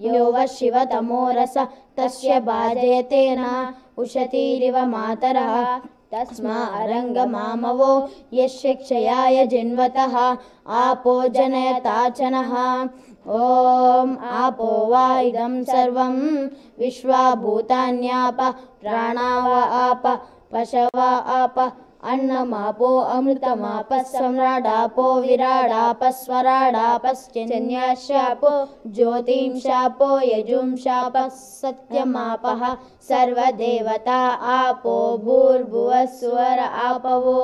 यो वः शिवतमोरस तस्य भाजयते न उशतीरिव मातरः तस्मा अरङ्गमामवो यस्य क्षयाय जिन्वतः आपो जनयताचनः ॐ आपो वा इदं सर्वं विश्वा भूतान्याप प्राणाव आप पशव आप अन्नमापो अमृतमापः सम्राडापो विराडापस्वराडापश्चन्याशापो ज्योतिंशापो यजुंशापः सत्यमापः सर्वदेवता आपो भूर्भुवः सुवर आपवो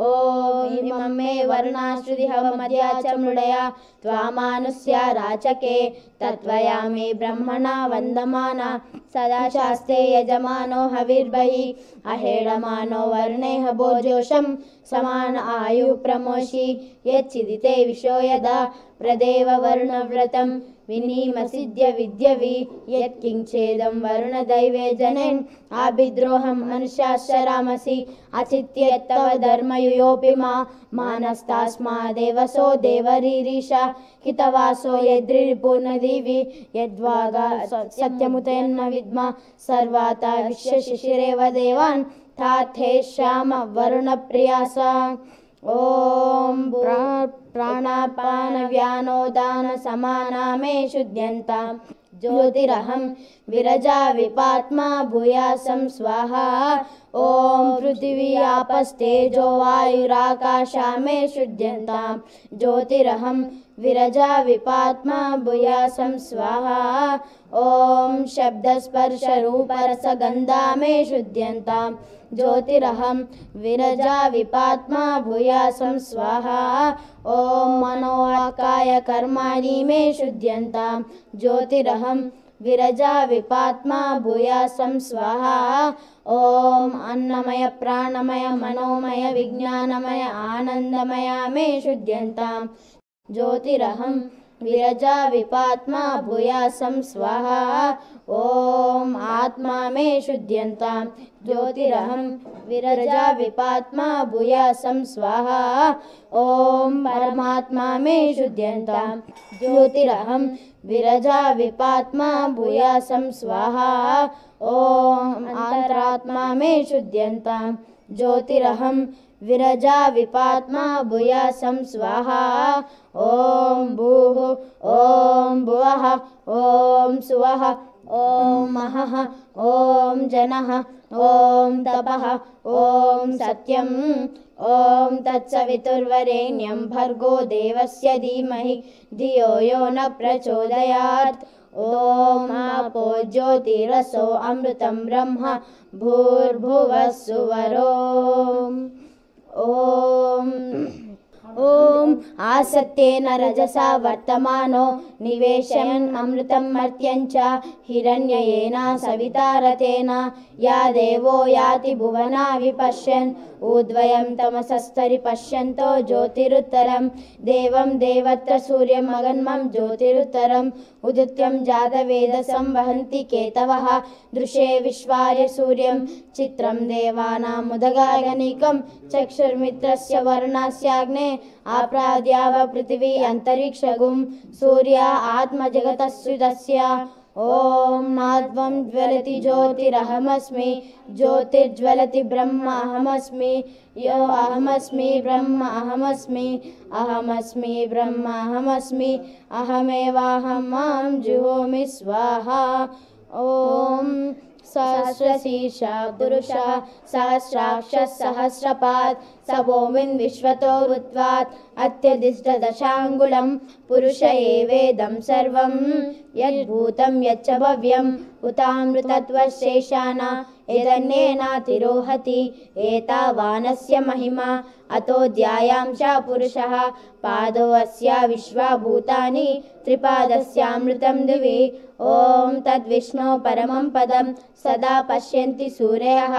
ॐ इमं मे वर्णाश्रुतिहवमद्या च मृडया त्वामानुष्या राचके तत्त्वयामि ब्रह्मणा वन्दमाना सदा शास्ते यजमानो हविर्बहिः अहेडमानो वर्णेह भोजोषं समान आयुः प्रमोषि यच्चिदिते विशो यदा प्रदेव वर्णव्रतं विनीमसिद्ध्य विद्यवि यत्किञ्चेदं वरुणदैवे जनेन आभिद्रोहम् अनुशासरामसि अचित्यत्तव धर्मयुयोऽपि मानस्तास्मादेवसो देवरीरीशा हितवासो यद्रिपुर्नदीवि यद्वागा सत्यमुतेन्न विद्मा सर्वाता विश्वशिशिरेव देवान् ताथे श्याम वरुणप्रियासा ॐ प्राणापानव्यानोदान समाना मे शुद्ध्यन्तां ज्योतिरहं विरजा विपात्मा भूयासं स्वाहा ॐ पृथिवी आपस्तेजो वायुराकाशा मे शुद्ध्यन्तां ज्योतिरहं विरजा विपात्मा भूयासं स्वाहा ॐ शब्दस्पर्शरूपरसगन्धा मे शुद्ध्यन्तां ज्योतिरहं विरजा विपात्मा भूयासं स्वाहा ॐ मनोवाक्काय कर्माणि मे शुद्ध्यन्तां ज्योतिरहं विरजा विपात्मा भूयासं स्वाहा ॐ अन्नमय प्राणमय मनोमय विज्ञानमय आनन्दमया मे शुद्ध्यन्तां ज्योतिरहं विरजा विपात्मा भूयासं स्वाहा ॐ आत्मा मे शुद्ध्यन्तां ज्योतिरहं विरजा विपात्मा भूयासं स्वाहा ॐ परमात्मा मे शुद्ध्यन्तां ज्योतिरहं विरजा विपात्मा भूयासं स्वाहा ॐ अन्तरात्मा मे शुद्ध्यन्तां ज्योतिरहं विरजा विपात्मा भूयासं स्वाहा ॐ भूः ॐ भुवः ॐ सुवः ॐ महः ॐ जनः ॐ तपः ॐ सत्यं ॐ तत्सवितुर्वरेण्यं भर्गो देवस्य धीमहि धियो यो न प्रचोदयात् ॐ आपो ज्योतिरसो अमृतं ब्रह्म भूर्भुवः सुवरोम् ॐ आसत्तेन रजसा वर्तमानो निवेशयन् अमृतं मर्त्यं च हिरण्ययेन सवितारतेन या देवो याति भुवना विपश्यन् ऊद्वयं तमसस्तरिपश्यन्तो ज्योतिरुत्तरं देवं देवत्र सूर्यम् अगन्मं ज्योतिरुत्तरम् उदित्यं जातवेदसं वहन्ति केतवः दृशे विश्वार्य सूर्यं चित्रं देवानामुदगागनिकं चक्षुर्मित्रस्य वर्णस्याग्ने आप्राद्याव पृथिवी अन्तरिक्षगुं सूर्य आत्मजगतस्युतस्य ॐ नाद्वं ज्वलति ज्योतिरहमस्मि ज्योतिर्ज्वलति ब्रह्म अहमस्मि यो अहमस्मि ब्रह्म अहमस्मि अहमस्मि ब्रह्म अहमस्मि अहमेवाहं मां जुहोमि स्वाहा ॐ सहस्रशीर्षा पुरुषः सहस्राक्षः सहस्रपात् सभूमिन् विश्वतो ऋत्वात् अत्यधिष्ठदशाङ्गुलं पुरुष एवेदं सर्वं यद्भूतं यच्च भव्यम् उतामृतत्वशेषाना यदन्येनातिरोहति एतावानस्य महिमा अतो ध्यायां च पुरुषः पादो अस्य विश्वभूतानि त्रिपादस्यामृतं दिवि ॐ तद्विष्णो परमं पदं सदा पश्यन्ति सूरयः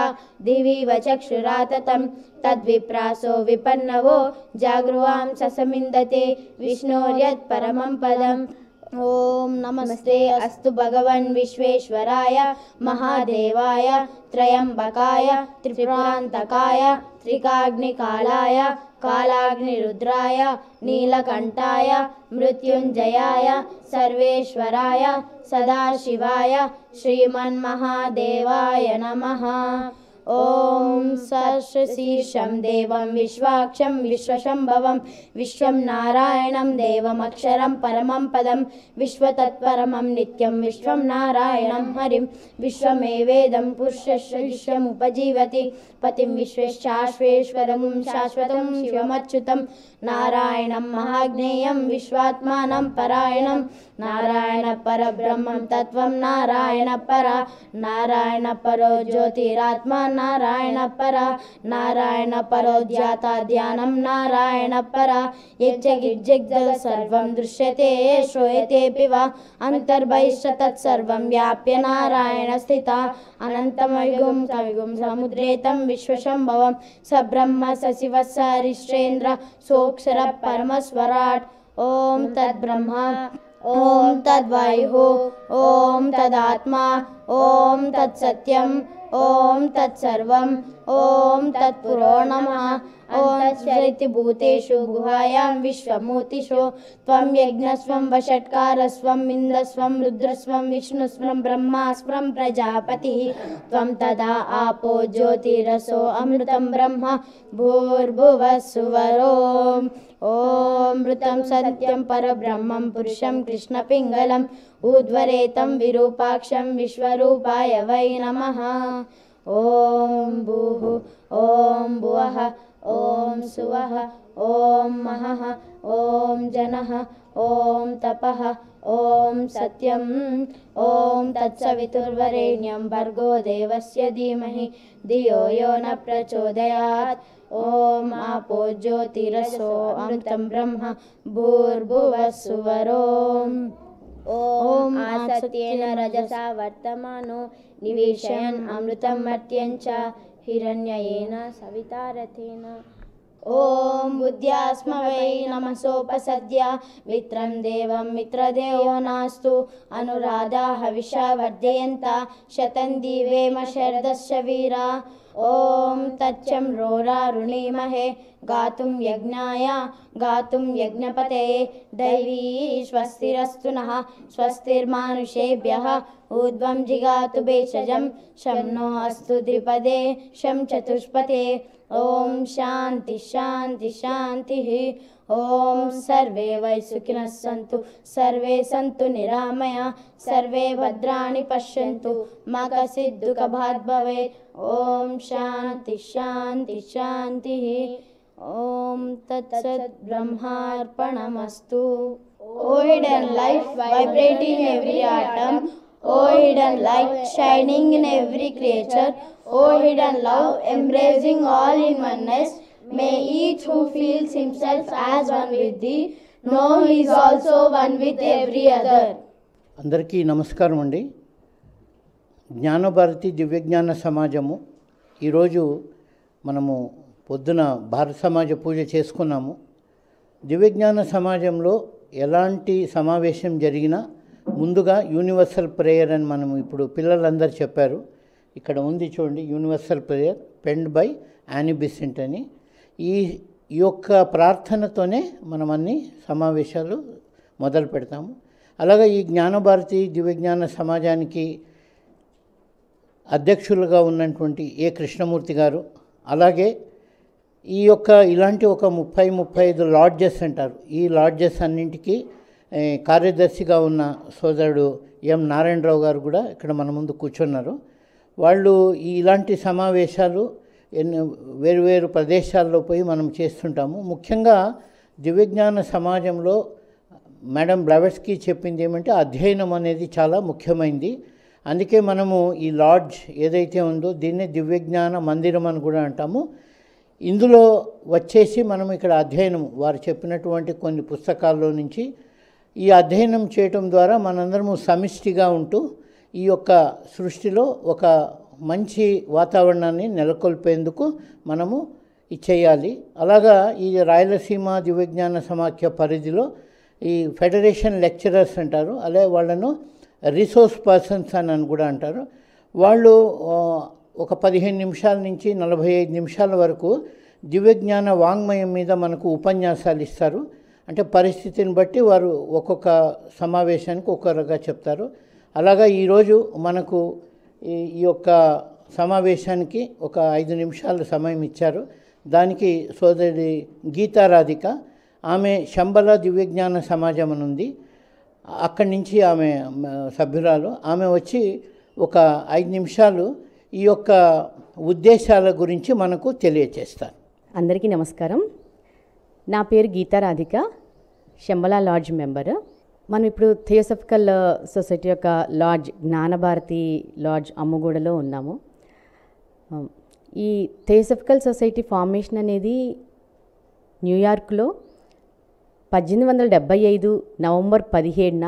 दिवि वचक्षुराततं तद्विप्रासो विपन्नवो जागृवां ससमिन्दते विष्णोर्यत् परमं पदम् ॐ नमस्ते अस्तु भगवन् विश्वेश्वराय महादेवाय त्रयंबकाय त्रिपुरान्तकाय त्रिकाग्निकालाय कालाग्निरुद्राय नीलकण्ठाय मृत्युञ्जयाय सर्वेश्वराय सदाशिवाय श्रीमन्महादेवाय नमः। ॐ सहस्रशीर्षं देवं विश्वाक्षं विश्वशम्भवं विश्वं नारायणं देवमक्षरं परमं पदं विश्वतत्परमं नित्यं विश्वं नारायणं हरिं विश्वमेवेदं पुरुषस्य विश्वमुपजीवति पतिं विश्वेश्चाश्वेश्वरं शाश्वतं शिवमच्युतं नारायणं महाज्ञेयं विश्वात्मानं परायणं नारायण परब्रह्मं तत्त्वं नारायण परो ज्योतिरात्मा नारायण परो ध्याता ध्यानं नारायण यज्जगत् सर्वं दृश्यते श्रूयतेऽपि वा अन्तर्बहिश्च तत्सर्वं व्याप्य नारायण स्थिता अनन्तमयुगं कविगुं समुद्रे तं विश्वशम्भवं सब्रह्म सशिवः सरिश्रेन्द्र सोऽक्षरः परमस्वराट् ॐ तद्ब्रह्म ॐ तद्वायुः ॐ तदात्मा ॐ तत्सत्यम् ॐ तत्सर्वम् ॐ तत्पुरोणमः ॐ तत्सरिति भूतेषु गुहायां विश्वमूर्तिषु त्वं यज्ञस्वं वषट्कारस्वं इन्द्रस्वं रुद्रस्वं विष्णुस्वं ब्रह्मास्वं प्रजापतिः त्वं तदा आपो ज्योतिरसो अमृतं ब्रह्म भूर्भुवः सुवरोम् ॐ मृतं सत्यं परब्रह्मं पुरुषं कृष्णपिङ्गलम् ऊर्ध्वरेतं विरूपाक्षं विश्वरूपाय वै नमः। ॐ भूः ॐ भुवः ॐ सुवः ॐ महः ॐ जनः ॐ तपः ॐ सत्यं ॐ तत्सवितुर्वरेण्यं भर्गो देवस्य धीमहि धियो यो न प्रचोदयात् ॐ आपो ज्योतिरसो अमृतं ब्रह्म भूर्भुवः सुवरोम् ॐ आसत्येन रजसा वर्तमानो निवेशयन् अमृतं मर्त्यं च हिरण्ययेन सवितारथेन ॐ बुद्ध्यास्मवै नमसोपसद्य मित्रं देवं मित्रदेवो नास्तु अनुराधा हविषा वर्धयन्ता शतं दिवेम शरदस्य वीरा ॐ तच्चं रोरारुणीमहे गातुं यज्ञाय गातुं यज्ञपते दैवी स्वस्तिरस्तु नः स्वस्तिर्मानुषेभ्यः ऊर्ध्वं जिगातु भेषजं शं नो अस्तु द्विपदे शं चतुष्पदे ॐ शान्ति शान्ति शान्तिः ॐ सर्वे वै सुखिनः सन्तु सर्वे सन्तु निरामया सर्वे भद्राणि पश्यन्तु मा कश्चित् दुःखभाग् भवेत् ॐ शान्ति शान्ति शान्तिः। ఓం తత్సత్ బ్రహ్మార్పణమస్తు. O hidden life vibrating in every atom, O hidden light shining in every creature, O hidden love embracing all in oneness, may each who feels himself as one with thee know he is also one with every other. అందరికీ నమస్కారం అండి. జ్ఞానభారతి దివ్యజ్ఞాన సమాజము ఈరోజు మనము పొద్దున భారత సమాజ పూజ చేసుకున్నాము. దివ్యజ్ఞాన సమాజంలో ఎలాంటి సమావేశం జరిగినా ముందుగా యూనివర్సల్ ప్రేయర్ అని మనము ఇప్పుడు పిల్లలందరూ చెప్పారు. ఇక్కడ ఉంది చూడండి, universal prayer penned by Annie Besant అని. ఈ యొక్క ప్రార్థనతోనే మనం అన్ని సమావేశాలు మొదలు పెడతాము. అలాగే ఈ జ్ఞానభారతి దివ్యజ్ఞాన సమాజానికి అధ్యక్షులుగా ఉన్నటువంటి ఏ కృష్ణమూర్తి గారు, అలాగే ఈ యొక్క ఇలాంటి ఒక 30-35 లాడ్జెస్ అంటారు. ఈ లాడ్జెస్ అన్నింటికి కార్యదర్శిగా ఉన్న సోదరుడు ఎం నారాయణరావు గారు కూడా ఇక్కడ మన ముందు కూర్చున్నారు. వాళ్ళు ఇలాంటి సమావేశాలు వేరు ప్రదేశాల్లో పోయి మనం చేస్తుంటాము. ముఖ్యంగా దివ్యజ్ఞాన సమాజంలో మేడం బ్లెవెట్స్కీ చెప్పింది ఏమంటే అధ్యయనం అనేది చాలా ముఖ్యమైనది. అందుకే మనము ఈ లాడ్జ్ ఏదైతే ఉందో దీన్నే దివ్యజ్ఞాన మందిరం అని కూడా అంటాము. ఇందులో వచ్చేసి మనం ఇక్కడ అధ్యయనం వారు చెప్పినటువంటి కొన్ని పుస్తకాల్లో నుంచి ఈ అధ్యయనం చేయటం ద్వారా మనందరము సమిష్టిగా ఉంటూ ఈ యొక్క సృష్టిలో ఒక మంచి వాతావరణాన్ని నెలకొల్పేందుకు మనము చేయాలి. అలాగా ఈ రాయలసీమ దివ్యజ్ఞాన సమాఖ్య పరిధిలో ఈ ఫెడరేషన్ లెక్చరర్స్ అంటారు, అలాగే వాళ్ళను రిసోర్స్ పర్సన్స్ అని కూడా అంటారు. వాళ్ళు ఒక 15 నిమిషాల నుంచి 45 నిమిషాల వరకు దివ్యజ్ఞాన వాంగ్మయం మీద మనకు ఉపన్యాసాలు ఇస్తారు. అంటే పరిస్థితిని బట్టి వారు ఒక్కొక్క సమావేశానికి ఒక్కొక్కరుగా చెప్తారు. అలాగా ఈరోజు మనకు ఈ యొక్క సమావేశానికి ఒక 5 నిమిషాల సమయం ఇచ్చారు. దానికి సోదరి గీతారాధిక, ఆమె శంబల దివ్యజ్ఞాన సమాజం అని ఉంది, అక్కడి నుంచి ఆమె సభ్యురాలు, ఆమె వచ్చి ఒక 5 నిమిషాలు ఈ యొక్క ఉద్దేశాల గురించి మనకు తెలియచేస్తారు. అందరికీ నమస్కారం. నా పేరు గీతారాధిక, శంబల లాడ్జ్ మెంబర్. మనం ఇప్పుడు థియోసఫికల్ సొసైటీ యొక్క లాడ్జ్ జ్ఞానభారతి లాడ్జ్ అమ్ముగూడలో ఉన్నాము. ఈ థియోసఫికల్ సొసైటీ ఫార్మేషన్ అనేది న్యూయార్క్లో 1875 నవంబర్ 17న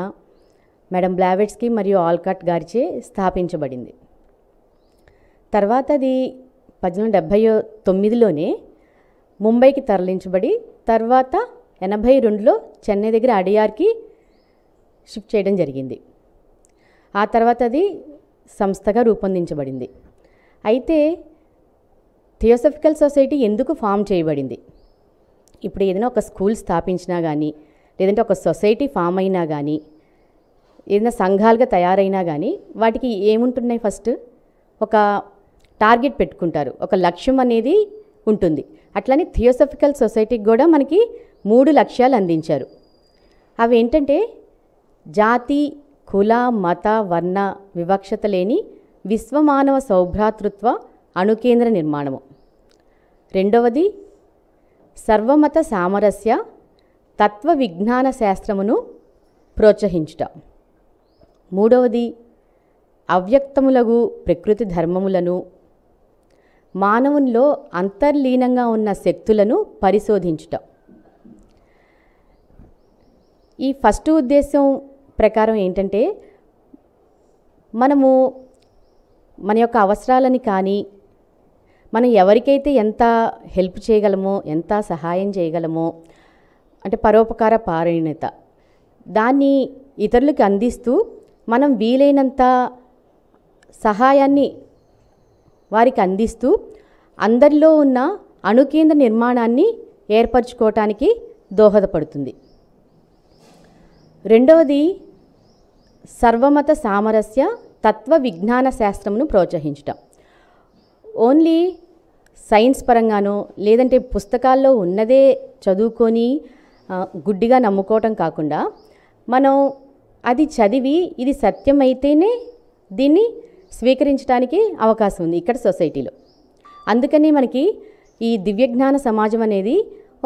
మేడం బ్లావెట్స్కీ మరియు ఆల్కాట్ గారిచే స్థాపించబడింది. తర్వాత అది 1879లోనే ముంబైకి తరలించబడి తర్వాత 82లో చెన్నై దగ్గర అడియార్కి షిఫ్ట్ చేయడం జరిగింది. ఆ తర్వాత అది సంస్థగా రూపొందించబడింది. అయితే థియోసఫికల్ సొసైటీ ఎందుకు ఫామ్ చేయబడింది? ఇప్పుడు ఏదైనా ఒక స్కూల్ స్థాపించినా కానీ, లేదంటే ఒక సొసైటీ ఫామ్ అయినా కానీ, ఏదైనా సంఘాలుగా తయారైనా కానీ వాటికి ఏముంటున్నాయి? ఫస్ట్ ఒక టార్గెట్ పెట్టుకుంటారు, ఒక లక్ష్యం అనేది ఉంటుంది. అట్లని థియోసఫికల్ సొసైటీకి కూడా మనకి 3 లక్ష్యాలు అందించారు. అవి ఏంటంటే జాతి, కుల, మత, వర్ణ వివక్షత లేని విశ్వమానవ సౌభ్రాతృత్వ అణుకేంద్ర నిర్మాణము. రెండవది సర్వమత సామరస్య తత్వ విజ్ఞాన శాస్త్రమును ప్రోత్సహించుట. మూడవది అవ్యక్తములగు ప్రకృతి ధర్మములను, మానవునిలో అంతర్లీనంగా ఉన్న శక్తులను పరిశోధించుట. ఈ ఫస్ట్ ఉద్దేశం ప్రకారం ఏంటంటే మనము మన యొక్క అవసరాలని కానీ, మనం ఎవరికైతే ఎంత హెల్ప్ చేయగలమో, ఎంత సహాయం చేయగలమో, అంటే పరోపకార పారాయణత, దాన్ని ఇతరులకు అందిస్తూ మనం వీలైనంత సహాయాన్ని వారికి అందిస్తూ అందరిలో ఉన్న అణుకేంద్ర నిర్మాణాన్ని ఏర్పరచుకోవటానికి దోహదపడుతుంది. రెండవది సర్వమత సామరస్య తత్వ విజ్ఞాన శాస్త్రమును ప్రోత్సహించటం. ఓన్లీ సైన్స్ పరంగానో లేదంటే పుస్తకాల్లో ఉన్నదే చదువుకొని గుడ్డిగా నమ్ముకోవటం కాకుండా, మనం అది చదివి ఇది సత్యమైతేనే దీన్ని స్వీకరించడానికి అవకాశం ఉంది ఇక్కడ సొసైటీలో. అందుకని మనకి ఈ దివ్యజ్ఞాన సమాజం అనేది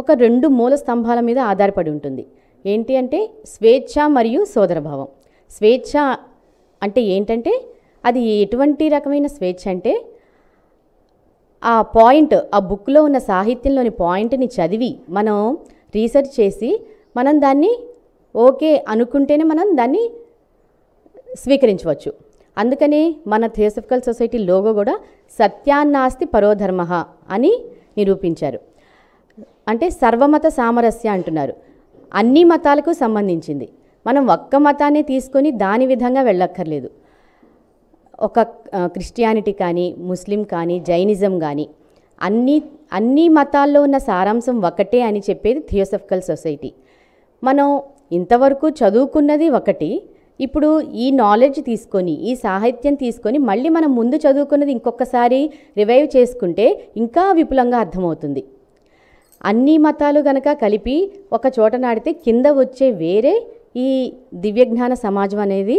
ఒక 2 మూల స్తంభాల మీద ఆధారపడి ఉంటుంది. ఏంటి అంటే స్వేచ్ఛ మరియు సోదరభావం. స్వేచ్ఛ అంటే ఏంటంటే అది ఎటువంటి రకమైన స్వేచ్ఛ అంటే ఆ పాయింట్, ఆ బుక్లో ఉన్న సాహిత్యంలోని పాయింట్ని చదివి మనం రీసెర్చ్ చేసి మనం దాన్ని ఓకే అనుకుంటేనే మనం దాన్ని స్వీకరించవచ్చు. అందుకని మన థియోసఫికల్ సొసైటీ లోగో కూడా సత్యాన్నాస్తి పరోధర్మ అని నిరూపించారు. అంటే సర్వమత సామరస్య అంటున్నారు. అన్ని మతాలకు సంబంధించింది. మనం ఒక్క మతాన్ని తీసుకొని దాని విధంగా వెళ్ళక్కర్లేదు. ఒక క్రిస్టియానిటీ కానీ, ముస్లిం కానీ, జైనిజం కానీ అన్ని మతాల్లో ఉన్న సారాంశం ఒకటే అని చెప్పేది థియోసఫికల్ సొసైటీ. మనం ఇంతవరకు చదువుకున్నది ఒకటి, ఇప్పుడు ఈ నాలెడ్జ్ తీసుకొని, ఈ సాహిత్యం తీసుకొని మళ్ళీ మనం ముందు చదువుకున్నది ఇంకొకసారి రివైవ్ చేసుకుంటే ఇంకా విపులంగా అర్థమవుతుంది. అన్ని మతాలు గనక కలిపి ఒక చోట నాడితే కింద వచ్చే వేరే ఈ దివ్యజ్ఞాన సమాజం అనేది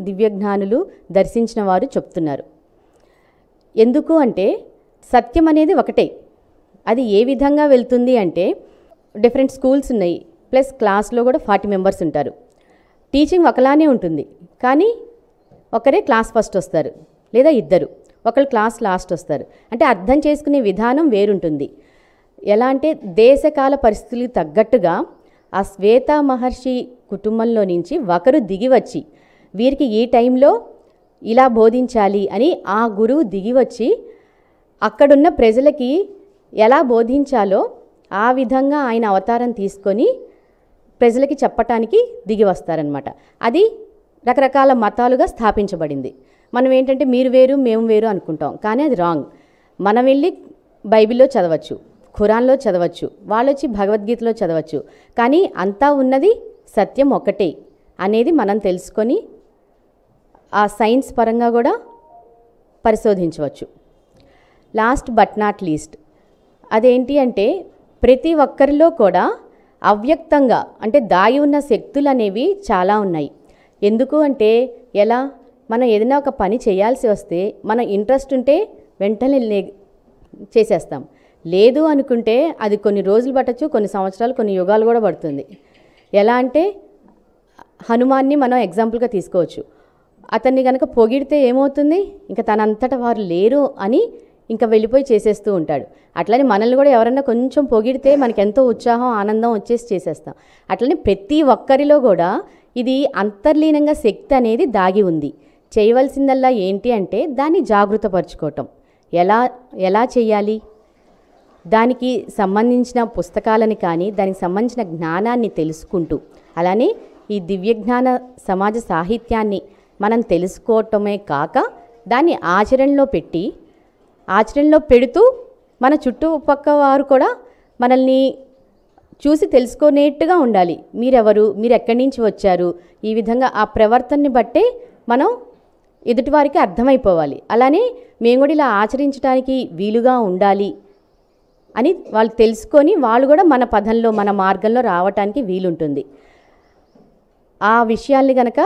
దివ్యజ్ఞానులు దర్శించిన వారు చెప్తున్నారు. ఎందుకు అంటే సత్యం అనేది ఒకటే. అది ఏ విధంగా వెళ్తుంది అంటే డిఫరెంట్ స్కూల్స్ ఉన్నాయి, ప్లస్ క్లాస్లో కూడా 40 మెంబర్స్ ఉంటారు. టీచింగ్ ఒకలానే ఉంటుంది, కానీ ఒకరే క్లాస్ ఫస్ట్ వస్తారు లేదా ఇద్దరు, ఒకరు క్లాస్ లాస్ట్ వస్తారు. అంటే అర్థం చేసుకునే విధానం వేరుంటుంది. ఎలా అంటే దేశకాల పరిస్థితులకు తగ్గట్టుగా ఆ శ్వేత మహర్షి కుటుంబంలో నుంచి ఒకరు దిగి వచ్చి వీరికి ఈ టైంలో ఇలా బోధించాలి అని ఆ గురువు దిగి వచ్చి అక్కడున్న ప్రజలకి ఎలా బోధించాలో ఆ విధంగా ఆయన అవతారం తీసుకొని ప్రజలకి చెప్పటానికి దిగి వస్తారనమాట. అది రకరకాల మతాలుగా స్థాపించబడింది. మనం ఏంటంటే మీరు వేరు మేము వేరు అనుకుంటాం, కానీ అది రాంగ్. మనం వెళ్ళి బైబిల్లో చదవచ్చు, ఖురాన్లో చదవచ్చు, వాళ్ళు వచ్చి భగవద్గీతలో చదవచ్చు, కానీ అంతా ఉన్నది సత్యం ఒకటే అనేది మనం తెలుసుకొని ఆ సైన్స్ పరంగా కూడా పరిశోధించవచ్చు. లాస్ట్ బట్ నాట్ లీస్ట్ అదేంటి అంటే ప్రతి ఒక్కరిలో కూడా అవ్యక్తంగా అంటే దాగి ఉన్న శక్తులు అనేవి చాలా ఉన్నాయి. ఎందుకు అంటే ఎలా మనం ఏదైనా ఒక పని చేయాల్సి వస్తే మన ఇంట్రెస్ట్ ఉంటే వెంటనే చేసేస్తాం, లేదు అనుకుంటే అది కొన్ని రోజులు పట్టచ్చు, కొన్ని సంవత్సరాలు, కొన్ని యుగాలు కూడా పడుతుంది. ఎలా అంటే హనుమాన్ని మనం ఎగ్జాంపుల్గా తీసుకోవచ్చు. అతన్ని కనుక పొగిడితే ఏమవుతుంది, ఇంకా తనంతట వారు లేరు అని ఇంకా వెళ్ళిపోయి చేసేస్తూ ఉంటాడు. అట్లనే మనల్ని కూడా ఎవరన్నా కొంచెం పొగిడితే మనకి ఎంతో ఉత్సాహం, ఆనందం వచ్చేసి చేసేస్తాం. అట్లనే ప్రతి ఒక్కరిలో కూడా ఇది అంతర్లీనంగా శక్తి అనేది దాగి ఉంది. చేయవలసిందల్లా ఏంటి అంటే దాన్ని జాగృతపరచుకోవటం. ఎలా చేయాలి, దానికి సంబంధించిన పుస్తకాలని కానీ దానికి సంబంధించిన జ్ఞానాన్ని తెలుసుకుంటూ, అలానే ఈ దివ్యజ్ఞాన సమాజ సాహిత్యాన్ని మనం తెలుసుకోవటమే కాక దాన్ని ఆచరణలో పెడుతూ మన చుట్టుపక్క వారు కూడా మనల్ని చూసి తెలుసుకునేట్టుగా ఉండాలి. మీరెవరు, మీరు ఎక్కడి నుంచి వచ్చారు, ఈ విధంగా ఆ ప్రవర్తనని బట్టే మనం ఎదుటివారికి అర్థమైపోవాలి. అలానే మేము కూడా ఇలా ఆచరించడానికి వీలుగా ఉండాలి అని వాళ్ళు తెలుసుకొని వాళ్ళు కూడా మన పదంలో మన మార్గంలో రావటానికి వీలుంటుంది. ఆ విషయాల్ని గనక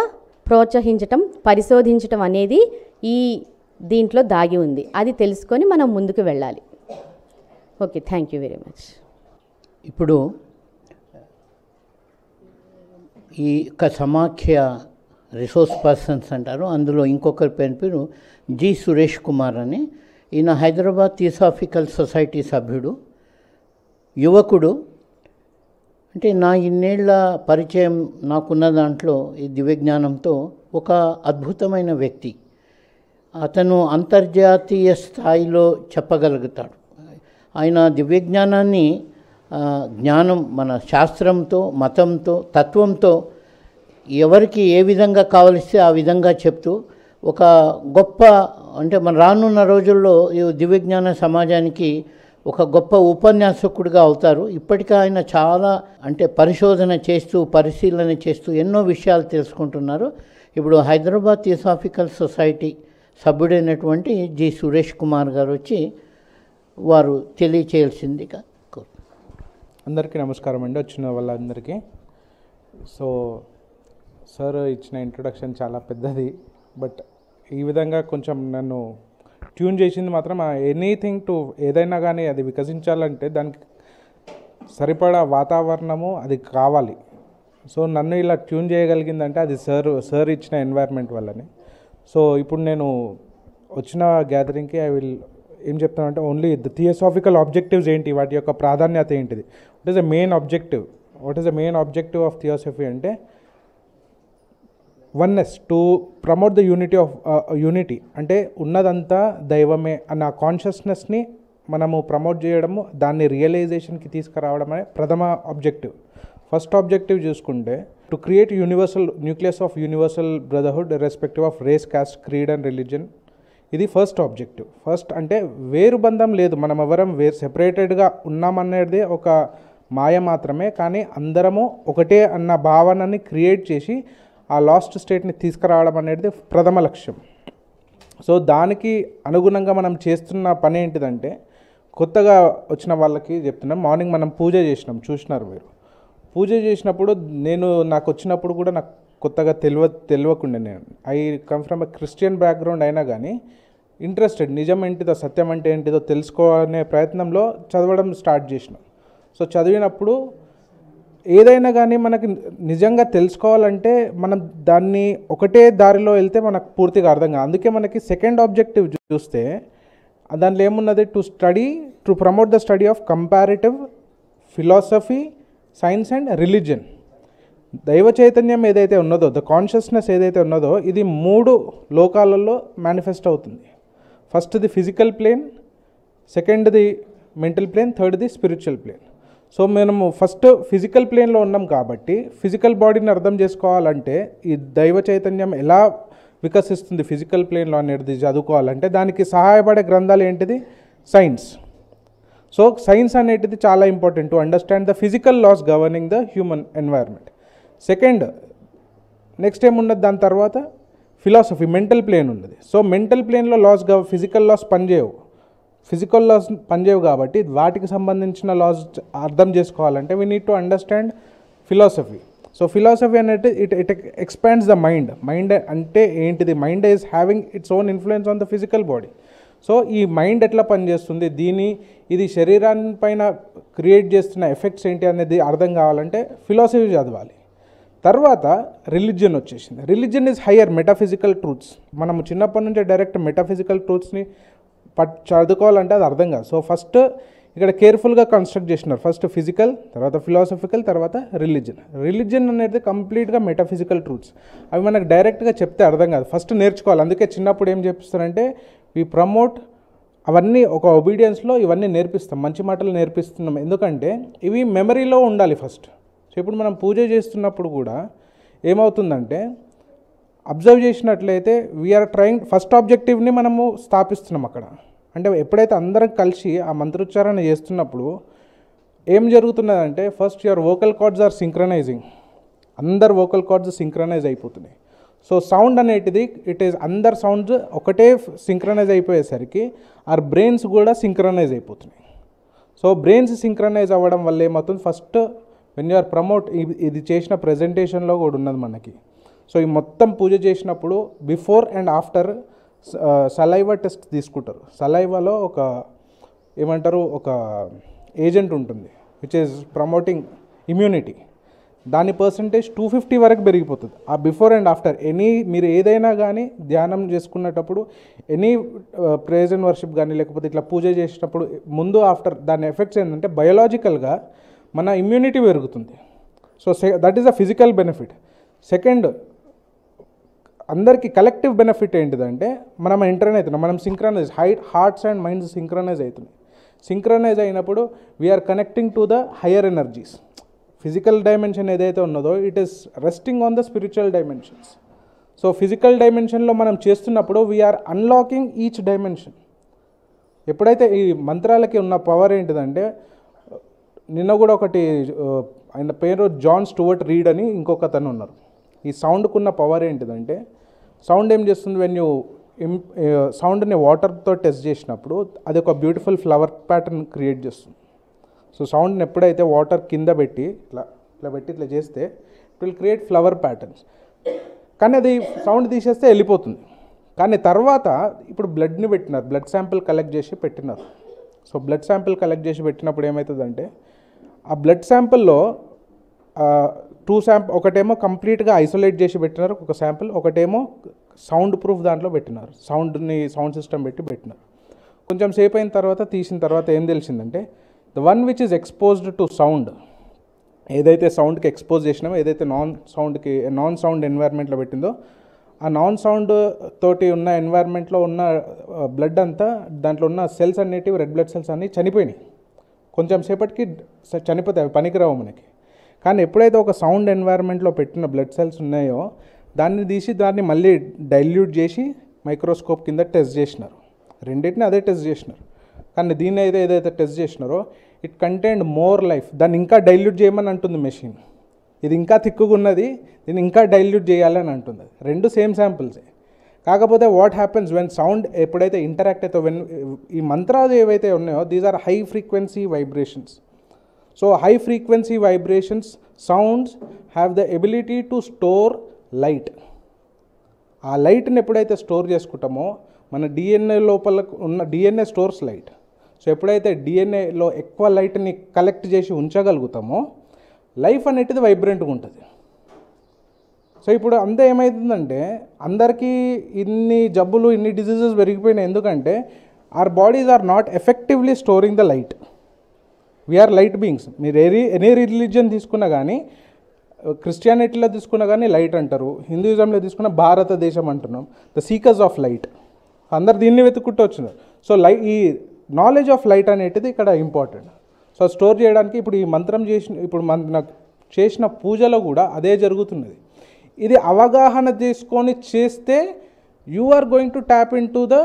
ప్రోత్సహించటం, పరిశోధించటం అనేది ఈ దీంట్లో దాగి ఉంది. అది తెలుసుకొని మనం ముందుకు వెళ్ళాలి. Okay, thank you very much. ఇప్పుడు ఈ సమాఖ్య రిసోర్స్ పర్సన్స్ అంటారు, అందులో ఇంకొకరి పేరు జి సురేష్ కుమార్ అని. ఈయన హైదరాబాద్ థియోసాఫికల్ సొసైటీ సభ్యుడు, యువకుడు. అంటే నా ఇన్నేళ్ల పరిచయం నాకున్న దాంట్లో ఈ దివ్యజ్ఞానంతో ఒక అద్భుతమైన వ్యక్తి. అతను అంతర్జాతీయ స్థాయిలో చెప్పగలుగుతాడు. ఆయన దివ్యజ్ఞానాన్ని జ్ఞానం మన శాస్త్రంతో, మతంతో, తత్వంతో ఎవరికి ఏ విధంగా కావలిస్తే ఆ విధంగా చెప్తూ ఒక గొప్ప, అంటే మన రానున్న రోజుల్లో ఈ దివ్యజ్ఞాన సమాజానికి ఒక గొప్ప ఉపన్యాసకుడిగా అవుతారు. ఇప్పటికే ఆయన చాలా పరిశోధన చేస్తూ, పరిశీలన చేస్తూ ఎన్నో విషయాలు తెలుసుకుంటున్నారు. ఇప్పుడు హైదరాబాద్ థియోసాఫికల్ సొసైటీ సభ్యుడైనటువంటి జి సురేష్ కుమార్ గారు వచ్చి వారు తెలియచేయాల్సిందిగా. అందరికీ నమస్కారం అండి, వచ్చిన వాళ్ళందరికీ. సో సార్ ఇచ్చిన ఇంట్రొడక్షన్ చాలా పెద్దది, బట్ ఈ విధంగా కొంచెం నన్ను ట్యూన్ చేసింది మాత్రం ఎనీథింగ్ టు ఏదైనా కానీ అది వికసించాలంటే దానికి సరిపడా వాతావరణము అది కావాలి. సో నన్ను ఇలా ట్యూన్ చేయగలిగిందంటే అది సార్ ఇచ్చిన ఎన్వైర్న్మెంట్ వల్లనే. సో ఇప్పుడు నేను వచ్చిన గ్యాదరింగ్కి ఏం చెప్తానంటే ఓన్లీ ద థియోసాఫికల్ ఆబ్జెక్టివ్స్ ఏంటి, వాటి యొక్క ప్రాధాన్యత ఏంటిది, what is the main objective of theosophy అంటే oneness, to promote the unity అంటే ఉన్నదంతా దైవమే అన్న కాన్షియస్నెస్ని మనము ప్రమోట్ చేయడము, దాన్ని రియలైజేషన్కి తీసుకురావడం అనే ప్రథమ ఆబ్జెక్టివ్. ఫస్ట్ ఆబ్జెక్టివ్ చూసుకుంటే to create nucleus of universal brotherhood respective of race, caste, creed and religion. ఇది ఫస్ట్ ఆబ్జెక్టివ్. ఫస్ట్ అంటే వేరు బంధం లేదు, మనం ఎవరం సెపరేటెడ్గా ఉన్నామనేది ఒక మాయ మాత్రమే, కానీ అందరము ఒకటే అన్న భావనని క్రియేట్ చేసి ఆ లాస్ట్ స్టేట్ని తీసుకురావడం అనేది ప్రథమ లక్ష్యం. సో దానికి అనుగుణంగా మనం చేస్తున్న పని ఏంటిదంటే, కొత్తగా వచ్చిన వాళ్ళకి చెప్తున్నాం, మార్నింగ్ మనం పూజ చేసినాం, చూసినారు మీరు. పూజ చేసినప్పుడు నాకు వచ్చినప్పుడు కూడా నాకు కొత్తగా తెలియకుండా, నేను I come from a Christian background అయినా కానీ ఇంట్రెస్టెడ్, నిజం ఏంటిదో సత్యం అంటే ఏంటిదో తెలుసుకోవాలనే ప్రయత్నంలో చదవడం స్టార్ట్ చేసినాం. సో చదివినప్పుడు ఏదైనా కానీ మనకి నిజంగా తెలుసుకోవాలంటే మనం దాన్ని ఒకటే దారిలో వెళ్తే మనకు పూర్తిగా అర్థం కాదు. అందుకే మనకి సెకండ్ ఆబ్జెక్టివ్ చూస్తే దాంట్లో ఏమున్నది, to promote the study of comparative philosophy, science and religion. దైవ చైతన్యం ఏదైతే ఉన్నదో, ద కాన్షియస్నెస్ ఏదైతే ఉన్నదో, ఇది 3 లోకాలలో మేనిఫెస్ట్ అవుతుంది. ఫస్ట్ది ఫిజికల్ ప్లేన్, సెకండ్ది మెంటల్ ప్లేన్, థర్డ్ది స్పిరిచువల్ ప్లేన్. సో మనము ఫస్ట్ ఫిజికల్ ప్లేన్లో ఉన్నాం కాబట్టి ఫిజికల్ బాడీని అర్థం చేసుకోవాలంటే ఈ దైవ చైతన్యం ఎలా వికసిస్తుంది ఫిజికల్ ప్లేన్లో అనేది చదువుకోవాలంటే దానికి సహాయపడే గ్రంథాలు ఏంటిది, సైన్స్. సో సైన్స్ అనేటిది చాలా important to understand the physical laws governing the human environment. Next ఏమున్నది, దాని తర్వాత ఫిలాసఫీ, మెంటల్ ప్లేన్ ఉన్నది. సో మెంటల్ ప్లేన్లో ఫిజికల్ లాస్ పనిచేయవు కాబట్టి వాటికి సంబంధించిన లాస్ అర్థం చేసుకోవాలంటే we need to understand philosophy. So philosophy అనేది ఇట్ ఎక్స్పాండ్స్ ద మైండ్ అంటే ఏంటిది, mind is having its own influence on the physical body. So ఈ మైండ్ ఎట్లా పనిచేస్తుంది, ఇది శరీరాన్ని పైన క్రియేట్ చేస్తున్న ఎఫెక్ట్స్ ఏంటి అనేది అర్థం కావాలంటే ఫిలాసఫీ చదవాలి. తర్వాత రిలీజియన్ వచ్చేసింది. Religion is higher metaphysical truths. మనము చిన్నప్పటి నుంచే డైరెక్ట్ మెటాఫిజికల్ ట్రూత్స్ని చదువుకోవాలంటే అది అర్థం కాదు. సో ఫస్ట్ ఇక్కడ కేర్ఫుల్గా కన్స్ట్రక్ట్ చేసినారు. ఫస్ట్ ఫిజికల్, తర్వాత ఫిలాసఫికల్, తర్వాత రిలీజియన్ అనేది కంప్లీట్గా మెటాఫిజికల్ ట్రూత్స్. అవి మనకు డైరెక్ట్గా చెప్తే అర్థం కాదు, ఫస్ట్ నేర్చుకోవాలి. అందుకే చిన్నప్పుడు ఏం చేపిస్తారంటే వి ప్రమోట్ అవన్నీ ఒక ఒబీడియన్స్లో ఇవన్నీ నేర్పిస్తాం, మంచి మాటలు నేర్పిస్తున్నాం. ఎందుకంటే ఇవి మెమరీలో ఉండాలి ఫస్ట్. సో ఇప్పుడు మనం పూజ చేస్తున్నప్పుడు కూడా ఏమవుతుందంటే అబ్జర్వ్ చేసినట్లయితే వీఆర్ ట్రయింగ్ ఫస్ట్ ఆబ్జెక్టివ్ని మనము స్థాపిస్తున్నాం అక్కడ. అంటే ఎప్పుడైతే అందరం కలిసి ఆ మంత్రోచ్చారణ చేస్తున్నప్పుడు ఏం జరుగుతున్నదంటే first your vocal cords are synchronising, అందరు వోకల్ కార్డ్స్ సింక్రనైజ్ అయిపోతున్నాయి. సో సౌండ్ అనేటిది అందరు సౌండ్స్ ఒకటే సింక్రనైజ్ అయిపోయేసరికి ఆర్ బ్రెయిన్స్ కూడా సింక్రనైజ్ అయిపోతున్నాయి. సో బ్రెయిన్స్ సింక్రనైజ్ అవ్వడం వల్ల ఏమవుతుంది, ఫస్ట్ వెన్ యూఆర్ ప్రమోట్ ఇది చేసిన ప్రజెంటేషన్లో కూడా ఉన్నది మనకి. సో ఈ మొత్తం పూజ చేసినప్పుడు before and after saliva test తీసుకుంటారు. సలైవాలో ఒక ఏజెంట్ ఉంటుంది విచ్ ఈజ్ ప్రమోటింగ్ ఇమ్యూనిటీ. దాని పర్సంటేజ్ 250 వరకు పెరిగిపోతుంది. ఆ బిఫోర్ అండ్ ఆఫ్టర్ మీరు ఏదైనా కానీ ధ్యానం చేసుకునేటప్పుడు ప్రేజ్ అండ్ వర్షిప్ కానీ లేకపోతే ఇట్లా పూజ చేసేటప్పుడు ముందు ఆఫ్టర్ దాని ఎఫెక్ట్స్ ఏంటంటే బయోలాజికల్గా మన ఇమ్యూనిటీ పెరుగుతుంది. So that is a physical benefit. Second, అందరికీ కలెక్టివ్ బెనిఫిట్ ఏంటిదంటే మనం ఎంటర్న్ అవుతున్నాం, మనం synchronise hearts and minds synchronise అవుతున్నాయి. సింక్రనైజ్ అయినప్పుడు we're connecting to the higher energies. Physical dimension ఏదైతే ఉన్నదో it is resting on the spiritual dimensions. So physical డైమెన్షన్లో మనం చేస్తున్నప్పుడు వీఆర్ అన్లాకింగ్ ఈచ్ డైమెన్షన్. ఎప్పుడైతే ఈ మంత్రాలకి ఉన్న పవర్ ఏంటిదంటే, నిన్న కూడా ఒకటి ఆయన పేరు జాన్ స్టూవర్ట్ రీడ్ అని ఇంకొక అతను ఉన్నారు. ఈ సౌండ్కున్న పవర్ ఏంటిదంటే, సౌండ్ ఏం చేస్తుంది, వెన్ యూ సౌండ్ని వాటర్తో టెస్ట్ చేసినప్పుడు అది ఒక బ్యూటిఫుల్ ఫ్లవర్ ప్యాటర్న్ క్రియేట్ చేస్తుంది. సో సౌండ్ని ఎప్పుడైతే వాటర్ కింద పెట్టి ఇట్లా చేస్తే it will create flower patterns. కానీ అది సౌండ్ తీసేస్తే వెళ్ళిపోతుంది. కానీ తర్వాత ఇప్పుడు బ్లడ్ని పెట్టినారు, బ్లడ్ శాంపిల్ కలెక్ట్ చేసి పెట్టినారు. సో బ్లడ్ శాంపిల్ కలెక్ట్ చేసి పెట్టినప్పుడు ఏమవుతుందంటే ఆ బ్లడ్ శాంపిల్లో ఒకటేమో కంప్లీట్గా ఐసోలేట్ చేసి పెట్టినారు ఒక శాంపిల్, ఒకటేమో సౌండ్ ప్రూఫ్ దాంట్లో పెట్టినారు, సౌండ్ సిస్టమ్ పెట్టినారు. కొంచెం సేపు అయిన తర్వాత తీసిన తర్వాత ఏం తెలిసిందంటే the one which is exposed to sound, ఏదైతే సౌండ్కి ఎక్స్పోజ్ చేసినామో, ఏదైతే నాన్ సౌండ్ ఎన్వైర్న్మెంట్లో పెట్టిందో, ఆ నాన్ సౌండ్ తోటి ఉన్న ఎన్వైర్న్మెంట్లో ఉన్న బ్లడ్ అంతా, దాంట్లో ఉన్న సెల్స్ అనేటివి, రెడ్ బ్లడ్ సెల్స్ అన్నీ చనిపోయినాయి. కొంచెం సేపటికి చనిపోతాయి, పనికిరావు మనకి. కానీ ఎప్పుడైతే ఒక సౌండ్ ఎన్వైర్న్మెంట్లో పెట్టిన బ్లడ్ సెల్స్ ఉన్నాయో దాన్ని తీసి దాన్ని మళ్ళీ డైల్యూట్ చేసి మైక్రోస్కోప్ కింద టెస్ట్ చేసినారు. రెండింటిని అదే టెస్ట్ చేసినారు. కానీ దీన్ని ఏదైతే టెస్ట్ చేసినారో ఇట్ కంటైన్డ్ మోర్ లైఫ్. దాన్ని ఇంకా డైల్యూట్ చేయమని అంటుంది మెషిన్. ఇది ఇంకా థిక్గా ఉన్నది, దీన్ని ఇంకా డైల్యూట్ చేయాలని అంటుంది. రెండు సేమ్ శాంపిల్సే. కాకపోతే వాట్ హ్యాపెన్స్ వెన్ సౌండ్ ఎప్పుడైతే ఇంటరాక్ట్ అవుతాయో, ఈ మంత్రాలు ఏవైతే ఉన్నాయో these are high frequency vibrations. So high frequency vibrations sounds have the ability to store light. ఆ లైట్ని ఎప్పుడైతే స్టోర్ చేసుకుంటామో, మన డిఎన్ఏ లోపల ఉన్న డిఎన్ఏ స్టోర్స్ లైట్. సో ఎప్పుడైతే డిఎన్ఏలో ఎక్కువ లైట్ని కలెక్ట్ చేసి ఉంచగలుగుతామో లైఫ్ అనేటిది వైబ్రెంట్గా ఉంటుంది. సో ఇప్పుడు అంతా ఏమవుతుందంటే అందరికీ ఇన్ని జబ్బులు, ఇన్ని డిసీజెస్ పెరిగిపోయినాయి. ఎందుకంటే our bodies are not effectively storing the light. We are light beings. మీరు ఎనీ రిలీజియన్ తీసుకున్నా కానీ, క్రిస్టియానిటీలో తీసుకున్నా కానీ లైట్ అంటారు, హిందూయిజంలో తీసుకున్న భారతదేశం అంటున్నాం, ద సీకర్స్ ఆఫ్ లైట్. అందరు దీన్ని వెతుక్కుంటూ వచ్చినారు. సో ఈ నాలెడ్జ్ ఆఫ్ లైట్ అనేటిది ఇక్కడ ఇంపార్టెంట్. సో స్టోర్ చేయడానికి ఇప్పుడు ఈ మంత్రం చేసిన పూజలో కూడా అదే జరుగుతున్నది. ఇది అవగాహన చేసుకొని చేస్తే you are going to tap into the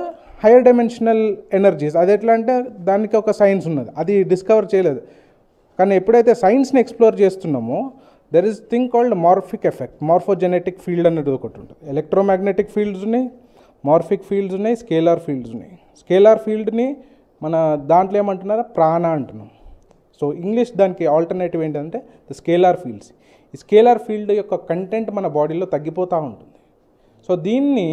higher dimensional energies. అది ఎట్లా అంటే దానికి ఒక సైన్స్ ఉన్నది, అది డిస్కవర్ చేయలేదు. కానీ ఎప్పుడైతే సైన్స్ని ఎక్స్ప్లోర్ చేస్తున్నామో there is thing called morphic effect, morphogenetic field అనేది ఒకటి ఉంటుంది. ఎలక్ట్రోమాగ్నెటిక్ ఫీల్డ్స్ ఉన్నాయి, మార్ఫిక్ ఫీల్డ్స్ ఉన్నాయి, స్కేలార్ ఫీల్డ్స్ ఉన్నాయి. స్కేలార్ ఫీల్డ్ని మన దాంట్లో ఏమంటున్నారా ప్రాణ అంటున్నాం. సో ఇంగ్లీష్ దానికి ఆల్టర్నేటివ్ ఏంటంటే ద స్కేలార్ ఫీల్డ్స్. ఈ స్కేలార్ ఫీల్డ్ యొక్క కంటెంట్ మన బాడీలో తగ్గిపోతూ ఉంటుంది. సో దీన్ని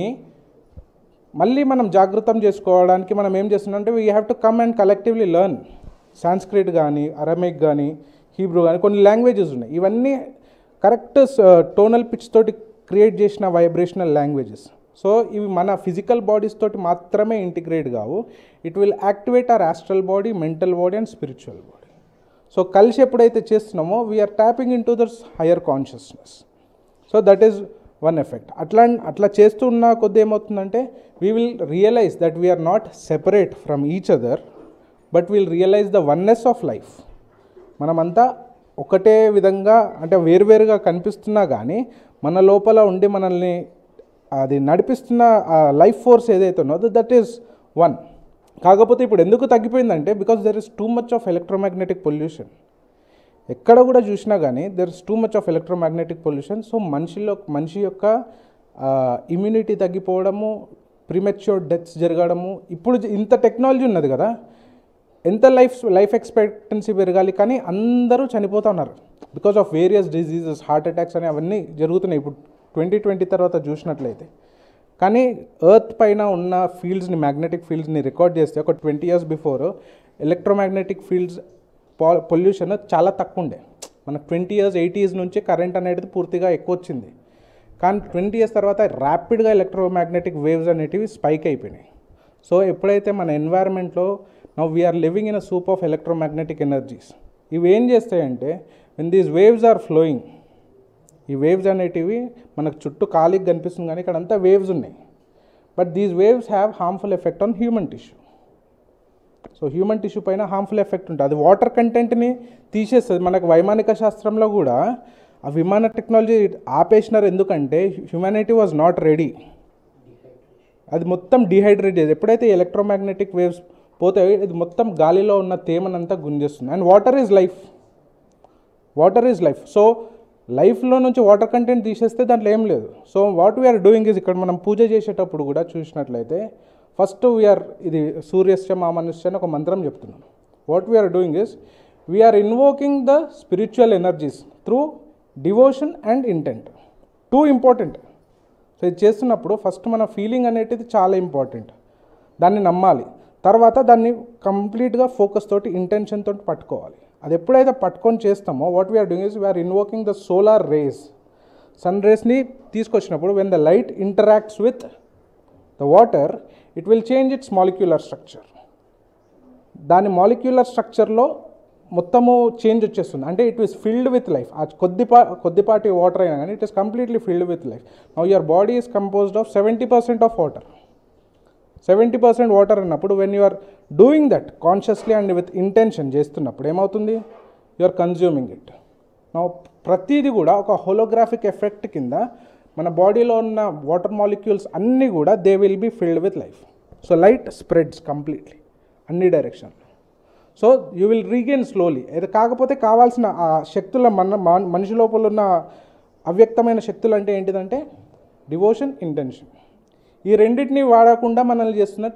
మళ్ళీ మనం జాగృతం చేసుకోవడానికి మనం ఏం చేస్తున్నాం అంటే we have to come and collectively learn Sanskrit కానీ, అరమిక్ కానీ, హీబ్రూ కానీ, కొన్ని లాంగ్వేజెస్ ఉన్నాయి. ఇవన్నీ కరెక్ట్ టోనల్ పిచ్ తోటి క్రియేట్ చేసిన వైబ్రేషనల్ లాంగ్వేజెస్. సో ఇవి మన ఫిజికల్ బాడీస్ తోటి మాత్రమే ఇంటిగ్రేట్ కావు. It will activate our astral body, mental body and spiritual body. So కలిసి ఎప్పుడైతే చేస్తున్నామో we are tapping into the higher consciousness. So that is one effect. అట్లా చేస్తున్న కొద్ది ఏమవుతుందంటే we will realize that we are not separate from each other, but will realize the oneness of life. మనమంతా ఒకటే విధంగా అంటే వేరువేరుగా కనిపిస్తున్నా కానీ మన లోపల ఉండి మనల్ని అది నడిపిస్తున్న లైఫ్ ఫోర్స్ ఏదైతే ఉన్నదో దట్ ఈస్ వన్. కాకపోతే ఇప్పుడు ఎందుకు తగ్గిపోయిందంటే because there is too much of electromagnetic pollution. ఎక్కడ కూడా చూసినా కానీ there is too much of electromagnetic pollution. So మనిషి యొక్క ఇమ్యూనిటీ తగ్గిపోవడము, ప్రీమెచ్యూర్ డెత్స్ జరగడము. ఇప్పుడు ఇంత టెక్నాలజీ ఉన్నది కదా, ఎంత లైఫ్ ఎక్స్పెక్టెన్సీ పెరగాలి, కానీ అందరూ చనిపోతూ ఉన్నారు because of various diseases, heart attacks అని అవన్నీ జరుగుతున్నాయి ఇప్పుడు 2020 తర్వాత చూసినట్లయితే. కానీ ఎర్త్ పైన ఉన్న ఫీల్డ్స్ని, మ్యాగ్నెటిక్ ఫీల్డ్స్ని రికార్డ్ చేస్తే ఒక 20 years before electromagnetic fields pollution చాలా తక్కువ ఉండే. మనకు 20 years 80s నుంచి కరెంట్ అనేది పూర్తిగా ఎక్కువ వచ్చింది. కానీ 20 years తర్వాత ర్యాపిడ్గా ఎలక్ట్రోమాగ్నెటిక్ వేవ్స్ అనేటివి స్పైక్ అయిపోయినాయి. సో ఎప్పుడైతే మన ఎన్వైర్న్మెంట్లో now we're living in a soup of electromagnetic energies. ఇవి ఏం చేస్తాయంటే when these waves are flowing, ఈ వేవ్స్ అనేటివి మనకు చుట్టూ ఖాళీకి కనిపిస్తుంది కానీ ఇక్కడ అంతా వేవ్స్ ఉన్నాయి. But these waves have harmful effect on human tissue. So human tissue పైన హార్మ్ఫుల్ ఎఫెక్ట్ ఉంటుంది. అది వాటర్ కంటెంట్ని తీసేస్తుంది. మనకు వైమానిక శాస్త్రంలో కూడా ఆ విమాన టెక్నాలజీ ఆపేసినారు. ఎందుకంటే హ్యూమానిటీ వాజ్ నాట్ రెడీ. అది మొత్తం డిహైడ్రేట్ చేసి ఎప్పుడైతే ఎలక్ట్రోమాగ్నెటిక్ వేవ్స్ పోతాయో ఇది మొత్తం గాలిలో ఉన్న తేమనంతా గుంజేస్తుంది. And water is life. So లైఫ్లో నుంచి వాటర్ కంటెంట్ తీసేస్తే దాంట్లో ఏం లేదు. So what we are doing is ఇక్కడ మనం పూజ చేసేటప్పుడు కూడా చూసినట్లయితే ఫస్ట్ వీఆర్ ఇది సూర్యశ్చ మామనుష్య అని ఒక మంత్రం చెప్తున్నాం. What we are doing is we are invoking the spiritual energies through devotion and intent. Too important. So ఇది చేస్తున్నప్పుడు ఫస్ట్ మన ఫీలింగ్ అనేటిది చాలా ఇంపార్టెంట్, దాన్ని నమ్మాలి. తర్వాత దాన్ని కంప్లీట్గా ఫోకస్ తోటి ఇంటెన్షన్ తోటి పట్టుకోవాలి. అది ఎప్పుడైతే పట్టుకొని చేస్తామో what we are doing is we're invoking the solar rays. Sun రేస్ని తీసుకొచ్చినప్పుడు when the light interacts with the water it will change its molecular structure. దాని మాలిక్యులర్ స్ట్రక్చర్లో మొత్తము చేంజ్ వచ్చేస్తుంది. అంటే it is filled with life. ఆ కొద్దిపాటి వాటర్ అయినా కానీ it is completely filled with life. Now your body is composed of 70% of water. 70% water అన్నప్పుడు when you are doing that consciously and with intention చేస్తున్నప్పుడు ఏమవుతుంది, you are consuming it. నా ప్రతిదీ కూడా ఒక హోలోగ్రాఫిక్ ఎఫెక్ట్ కింద మన బాడీలో ఉన్న వాటర్ మాలిక్యూల్స్ అన్నీ కూడా they will be filled with life. So light spreads completely అన్ని డైరెక్షన్లో. So you will regain slowly. ఇది కాకపోతే కావాల్సిన ఆ శక్తుల మనిషి లోపల ఉన్న అవ్యక్తమైన శక్తులు అంటే ఏంటిదంటే డివోషన్, ఇంటెన్షన్. ఈ రెండింటిని వాడకుండా మనల్ని చేస్తున్న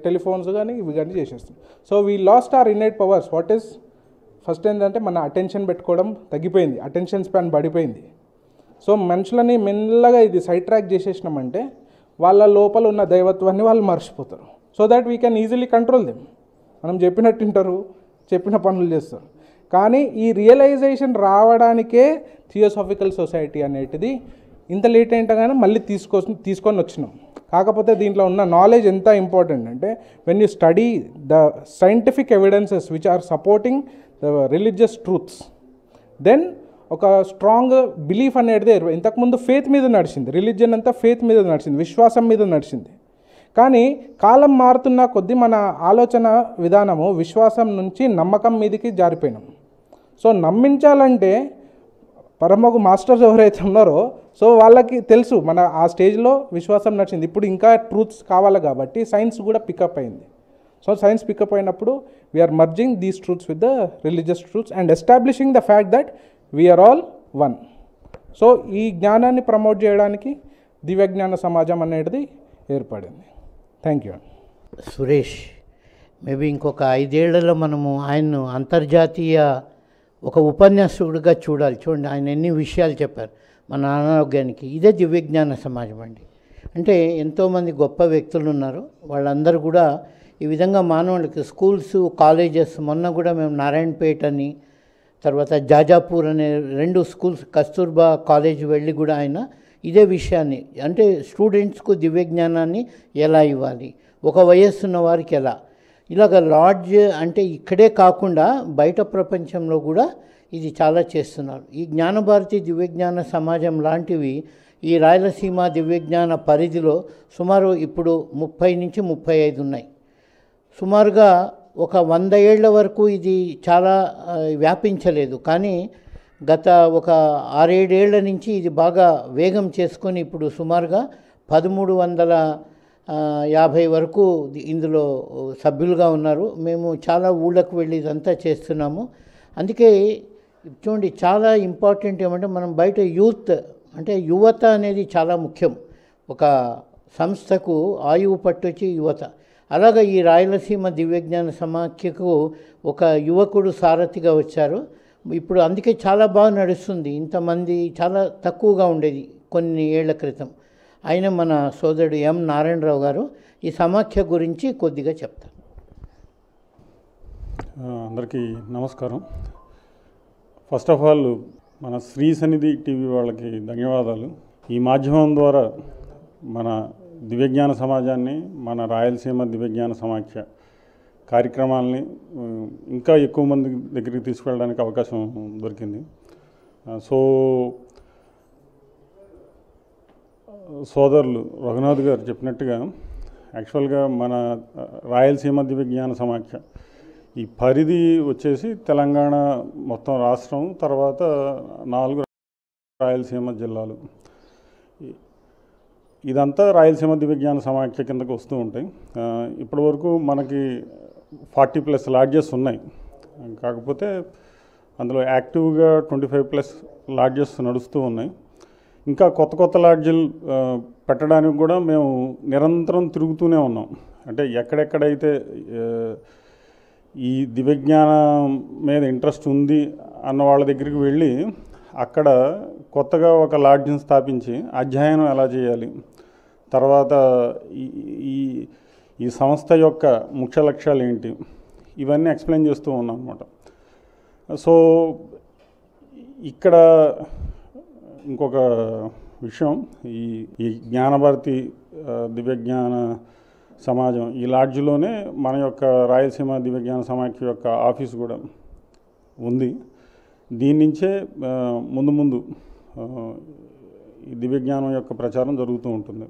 టెలిఫోన్స్ కానీ ఇవి కానీ చేసేస్తుంది. So we lost our innate powers. What is first ఏంటంటే మన అటెన్షన్ పెట్టుకోవడం తగ్గిపోయింది, అటెన్షన్ స్పాన్ పడిపోయింది. సో మనుషులని మెల్లగా ఇది సైడ్ ట్రాక్ చేసేసినామంటే వాళ్ళ లోపల ఉన్న దైవత్వాన్ని వాళ్ళు మర్చిపోతారు. So that we can easily control them. మనం చెప్పినట్టు వింటారు, చెప్పిన పనులు చేస్తారు. కానీ ఈ రియలైజేషన్ రావడానికే థియోసాఫికల్ సొసైటీ అనేటిది ఇంత లేట్ అయినగానే మళ్ళీ తీసుకొని వచ్చినాం. కాకపోతే దీంట్లో ఉన్న నాలెడ్జ్ ఎంత ఇంపార్టెంట్ అంటే when you study the scientific evidences which are supporting the religious truths, then ఒక స్ట్రాంగ్ బిలీఫ్ అనేది ఇంతకుముందు ఫేత్ మీద నడిచింది. రిలీజియన్ అంతా ఫేత్ మీద నడిచింది, విశ్వాసం మీద నడిచింది. కానీ కాలం మారుతున్న కొద్దీ మన ఆలోచన విధానము విశ్వాసం నుంచి నమ్మకం మీదకి జారిపోయినాం. సో నమ్మించాలంటే పరమగు మాస్టర్స్ ఎవరైతే ఉన్నారో సో వాళ్ళకి తెలుసు మన ఆ స్టేజ్లో విశ్వాసం నడిచింది. ఇప్పుడు ఇంకా ట్రూత్స్ కావాలి కాబట్టి సైన్స్ కూడా పికప్ అయింది. సో సైన్స్ పికప్ అయినప్పుడు we are merging these truths with the religious truths and establishing the fact that we are all one. So ఈ జ్ఞానాన్ని ప్రమోట్ చేయడానికి దివ్యజ్ఞాన సమాజం అనేది ఏర్పడింది. Thank you. సురేష్, మేబీ ఇంకొక 5 ఏళ్లలో మనము ఆయన్ను అంతర్జాతీయ ఒక ఉపన్యాసకుడిగా చూడాలి. చూడండి, ఆయన ఎన్ని విషయాలు చెప్పారు మన అనారోగ్యానికి. ఇదే దివ్యజ్ఞాన సమాజం అండి. అంటే ఎంతోమంది గొప్ప వ్యక్తులు ఉన్నారు, వాళ్ళందరూ కూడా ఈ విధంగా మానవులకి స్కూల్స్, కాలేజెస్, మొన్న కూడా మేము నారాయణపేట అని తర్వాత జాజాపూర్ అనే 2 స్కూల్స్, కస్తూర్బా కాలేజ్ వెళ్ళి కూడా ఆయన ఇదే విషయాన్ని, అంటే స్టూడెంట్స్కు దివ్యజ్ఞానాన్ని ఎలా ఇవ్వాలి, ఒక వయస్సున్న వారికి ఎలా, ఇలాగ లాడ్జ్ అంటే ఇక్కడే కాకుండా బయట ప్రపంచంలో కూడా ఇది చాలా చేస్తున్నారు. ఈ జ్ఞానభారతి దివ్యజ్ఞాన సమాజం లాంటివి ఈ రాయలసీమ దివ్యజ్ఞాన పరిధిలో సుమారు ఇప్పుడు 30 నుంచి 35 ఉన్నాయి. సుమారుగా ఒక 100 ఏళ్ల వరకు ఇది చాలా వ్యాపించలేదు. కానీ గత ఒక 6-7 ఏళ్ల నుంచి ఇది బాగా వేగం చేసుకొని ఇప్పుడు సుమారుగా 1350 వరకు ఇందులో సభ్యులుగా ఉన్నారు. మేము చాలా ఊళ్ళకు వెళ్ళి ఇదంతా చేస్తున్నాము. అందుకే చూడండి, చాలా ఇంపార్టెంట్ ఏమంటే మనం బయట యూత్ అంటే యువత అనేది చాలా ముఖ్యం. ఒక సంస్థకు ఆయువు పట్టొచ్చి యువత. అలాగే ఈ రాయలసీమ దివ్యజ్ఞాన సమాఖ్యకు ఒక యువకుడు సారథిగా వచ్చారు. ఇప్పుడు అందుకే చాలా బాగా నడుస్తుంది. ఇంతమంది చాలా తక్కువగా ఉండేది కొన్ని ఏళ్ల క్రితం. ఆయన మన సోదరుడు ఎం నారాయణరావు గారు ఈ సమాఖ్య గురించి కొద్దిగా చెప్తారు. అందరికీ నమస్కారం. ఫస్ట్ ఆఫ్ ఆల్ మన శ్రీ సన్నిధి టీవీ వాళ్ళకి ధన్యవాదాలు. ఈ మాధ్యమం ద్వారా మన దివ్యజ్ఞాన సమాజాన్ని, మన రాయలసీమ దివ్యజ్ఞాన సమాఖ్య కార్యక్రమాలని ఇంకా ఎక్కువ మంది దగ్గరికి తీసుకెళ్ళడానికి అవకాశం దొరికింది. సో సోదరులు రఘునాథ్ గారు చెప్పినట్టుగా యాక్చువల్గా మన రాయలసీమ దివ్యజ్ఞాన సమాఖ్య ఈ పరిధి వచ్చేసి తెలంగాణ మొత్తం రాష్ట్రం, తర్వాత 4 రాయలసీమ జిల్లాలు. ఇదంతా రాయలసీమ దివ్యజ్ఞాన సమాఖ్య కిందకు వస్తూ ఉంటాయి. ఇప్పటి వరకు మనకి 40+ లాడ్జెస్ ఉన్నాయి. కాకపోతే అందులో యాక్టివ్గా 25+ లాడ్జెస్ నడుస్తూ ఉన్నాయి. ఇంకా కొత్త లాడ్జీలు పెట్టడానికి కూడా మేము నిరంతరం తిరుగుతూనే ఉన్నాం. అంటే ఎక్కడెక్కడైతే ఈ దివ్యజ్ఞానం మీద ఇంట్రెస్ట్ ఉంది అన్న వాళ్ళ దగ్గరికి వెళ్ళి అక్కడ కొత్తగా ఒక లాడ్జిని స్థాపించి అధ్యయనం ఎలా చేయాలి, తర్వాత ఈ ఈ సంస్థ యొక్క ముఖ్య లక్ష్యాలు ఏంటి, ఇవన్నీ ఎక్స్ప్లెయిన్ చేస్తూ ఉన్నాం అనమాట. సో ఇక్కడ ఇంకొక విషయం, ఈ జ్ఞానభారతి దివ్యజ్ఞాన సమాజం ఈ లాడ్జ్లోనే మన యొక్క రాయలసీమ దివ్యజ్ఞాన సమాఖ్య యొక్క ఆఫీసు కూడా ఉంది. దీని నుంచే ముందు ముందు ఈ దివ్యజ్ఞానం యొక్క ప్రచారం జరుగుతూ ఉంటుంది.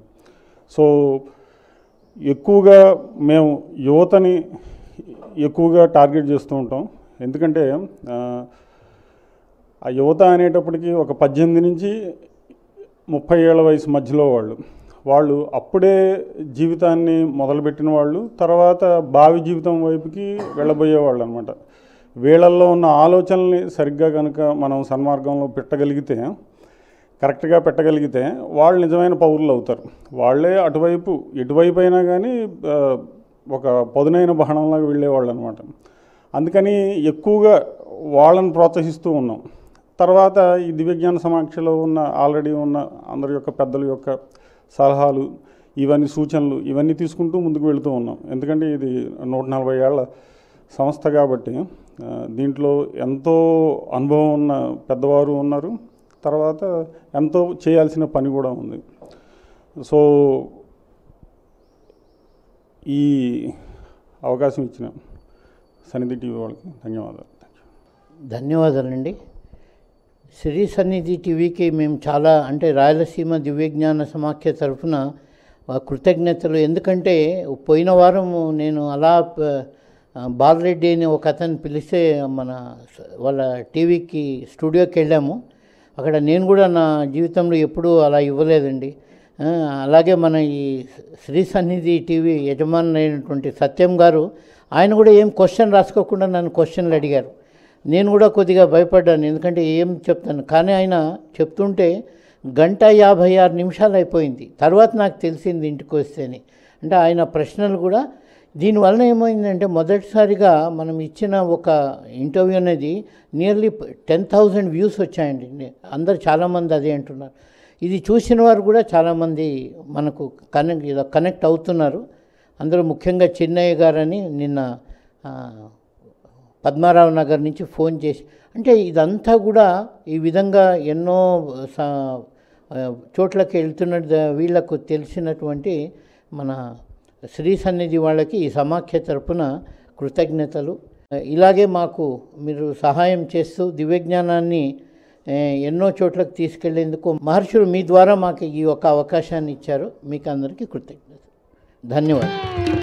సో ఎక్కువగా మేము యువతని ఎక్కువగా టార్గెట్ చేస్తూ ఉంటాం. ఎందుకంటే ఆ యువత అనేటప్పటికీ ఒక 18 నుంచి 30 ఏళ్ల వయసు మధ్యలో వాళ్ళు అప్పుడే జీవితాన్ని మొదలుపెట్టిన వాళ్ళు, తర్వాత భావి జీవితం వైపుకి వెళ్ళబోయేవాళ్ళు అనమాట. వీళ్ళల్లో ఉన్న ఆలోచనల్ని సరిగ్గా కనుక మనం సన్మార్గంలో కరెక్ట్గా పెట్టగలిగితే వాళ్ళు నిజమైన పౌరులు అవుతారు. వాళ్ళే ఎటువైపు అయినా కానీ ఒక పదునైన బాణంలాగా వెళ్ళేవాళ్ళు అనమాట. అందుకని ఎక్కువగా వాళ్ళని ప్రోత్సహిస్తూ ఉన్నాం. తర్వాత ఈ దివ్యజ్ఞాన సమాఖ్యలో ఆల్రెడీ ఉన్న అందరి యొక్క పెద్దల యొక్క సలహాలు, ఇవన్నీ సూచనలు, ఇవన్నీ తీసుకుంటూ ముందుకు వెళుతూ ఉన్నాం. ఎందుకంటే ఇది 140 ఏళ్ల సంస్థ కాబట్టి దీంట్లో ఎంతో అనుభవం ఉన్న పెద్దవారు ఉన్నారు, తర్వాత ఎంతో చేయాల్సిన పని కూడా ఉంది. సో ఈ అవకాశం ఇచ్చిన సన్నిధి టీవీ వాళ్ళకి ధన్యవాదాలు. ధన్యవాదాలండి. శ్రీ సన్నిధి టీవీకి మేము చాలా రాయలసీమ దివ్యజ్ఞాన సమాఖ్య తరఫున కృతజ్ఞతలు. ఎందుకంటే పోయిన వారం నేను అలా బాలరెడ్డి అని ఒక అతను పిలిస్తే వాళ్ళ టీవీకి స్టూడియోకి వెళ్ళాము. అక్కడ నేను కూడా నా జీవితంలో ఎప్పుడూ అలా ఇవ్వలేదండి. అలాగే మన ఈ శ్రీ సన్నిధి టీవీ యజమాని అయినటువంటి సత్యం గారు, ఆయన కూడా ఏం క్వశ్చన్ రాసుకోకుండా నన్ను క్వశ్చన్లు అడిగారు. నేను కూడా కొద్దిగా భయపడ్డాను, ఎందుకంటే ఏం చెప్తాను. కానీ ఆయన చెప్తుంటే 1:56 నిమిషాలు అయిపోయింది. తర్వాత నాకు తెలిసింది ఇంటికి వస్తేనే. ఆయన ప్రశ్నలు కూడా దీనివల్ల ఏమైందంటే మొదటిసారిగా మనం ఇచ్చిన ఒక ఇంటర్వ్యూ అనేది నియర్లీ 10,000 వ్యూస్ వచ్చాయండి. అందరు చాలామంది అదే అంటున్నారు. ఇది చూసిన వారు కూడా చాలామంది మనకు కనెక్ట్ అవుతున్నారు. అందరూ ముఖ్యంగా చిన్నయ్య గారని నిన్న పద్మారావు నగర్ నుంచి ఫోన్ చేసి, ఇదంతా కూడా ఈ విధంగా ఎన్నో చోట్లకి వెళ్తున్న వీళ్లకు తెలిసినటువంటి మన శ్రీ సన్నిధి వాళ్ళకి ఈ సమాఖ్య తరపున కృతజ్ఞతలు. ఇలాగే మాకు మీరు సహాయం చేస్తూ దివ్యజ్ఞానాన్ని ఎన్నో చోట్లకు తీసుకెళ్లేందుకు మహర్షులు మీ ద్వారా మాకు ఈ ఒక అవకాశాన్ని ఇచ్చారు. మీకు అందరికీ కృతజ్ఞతలు. ధన్యవాదాలు.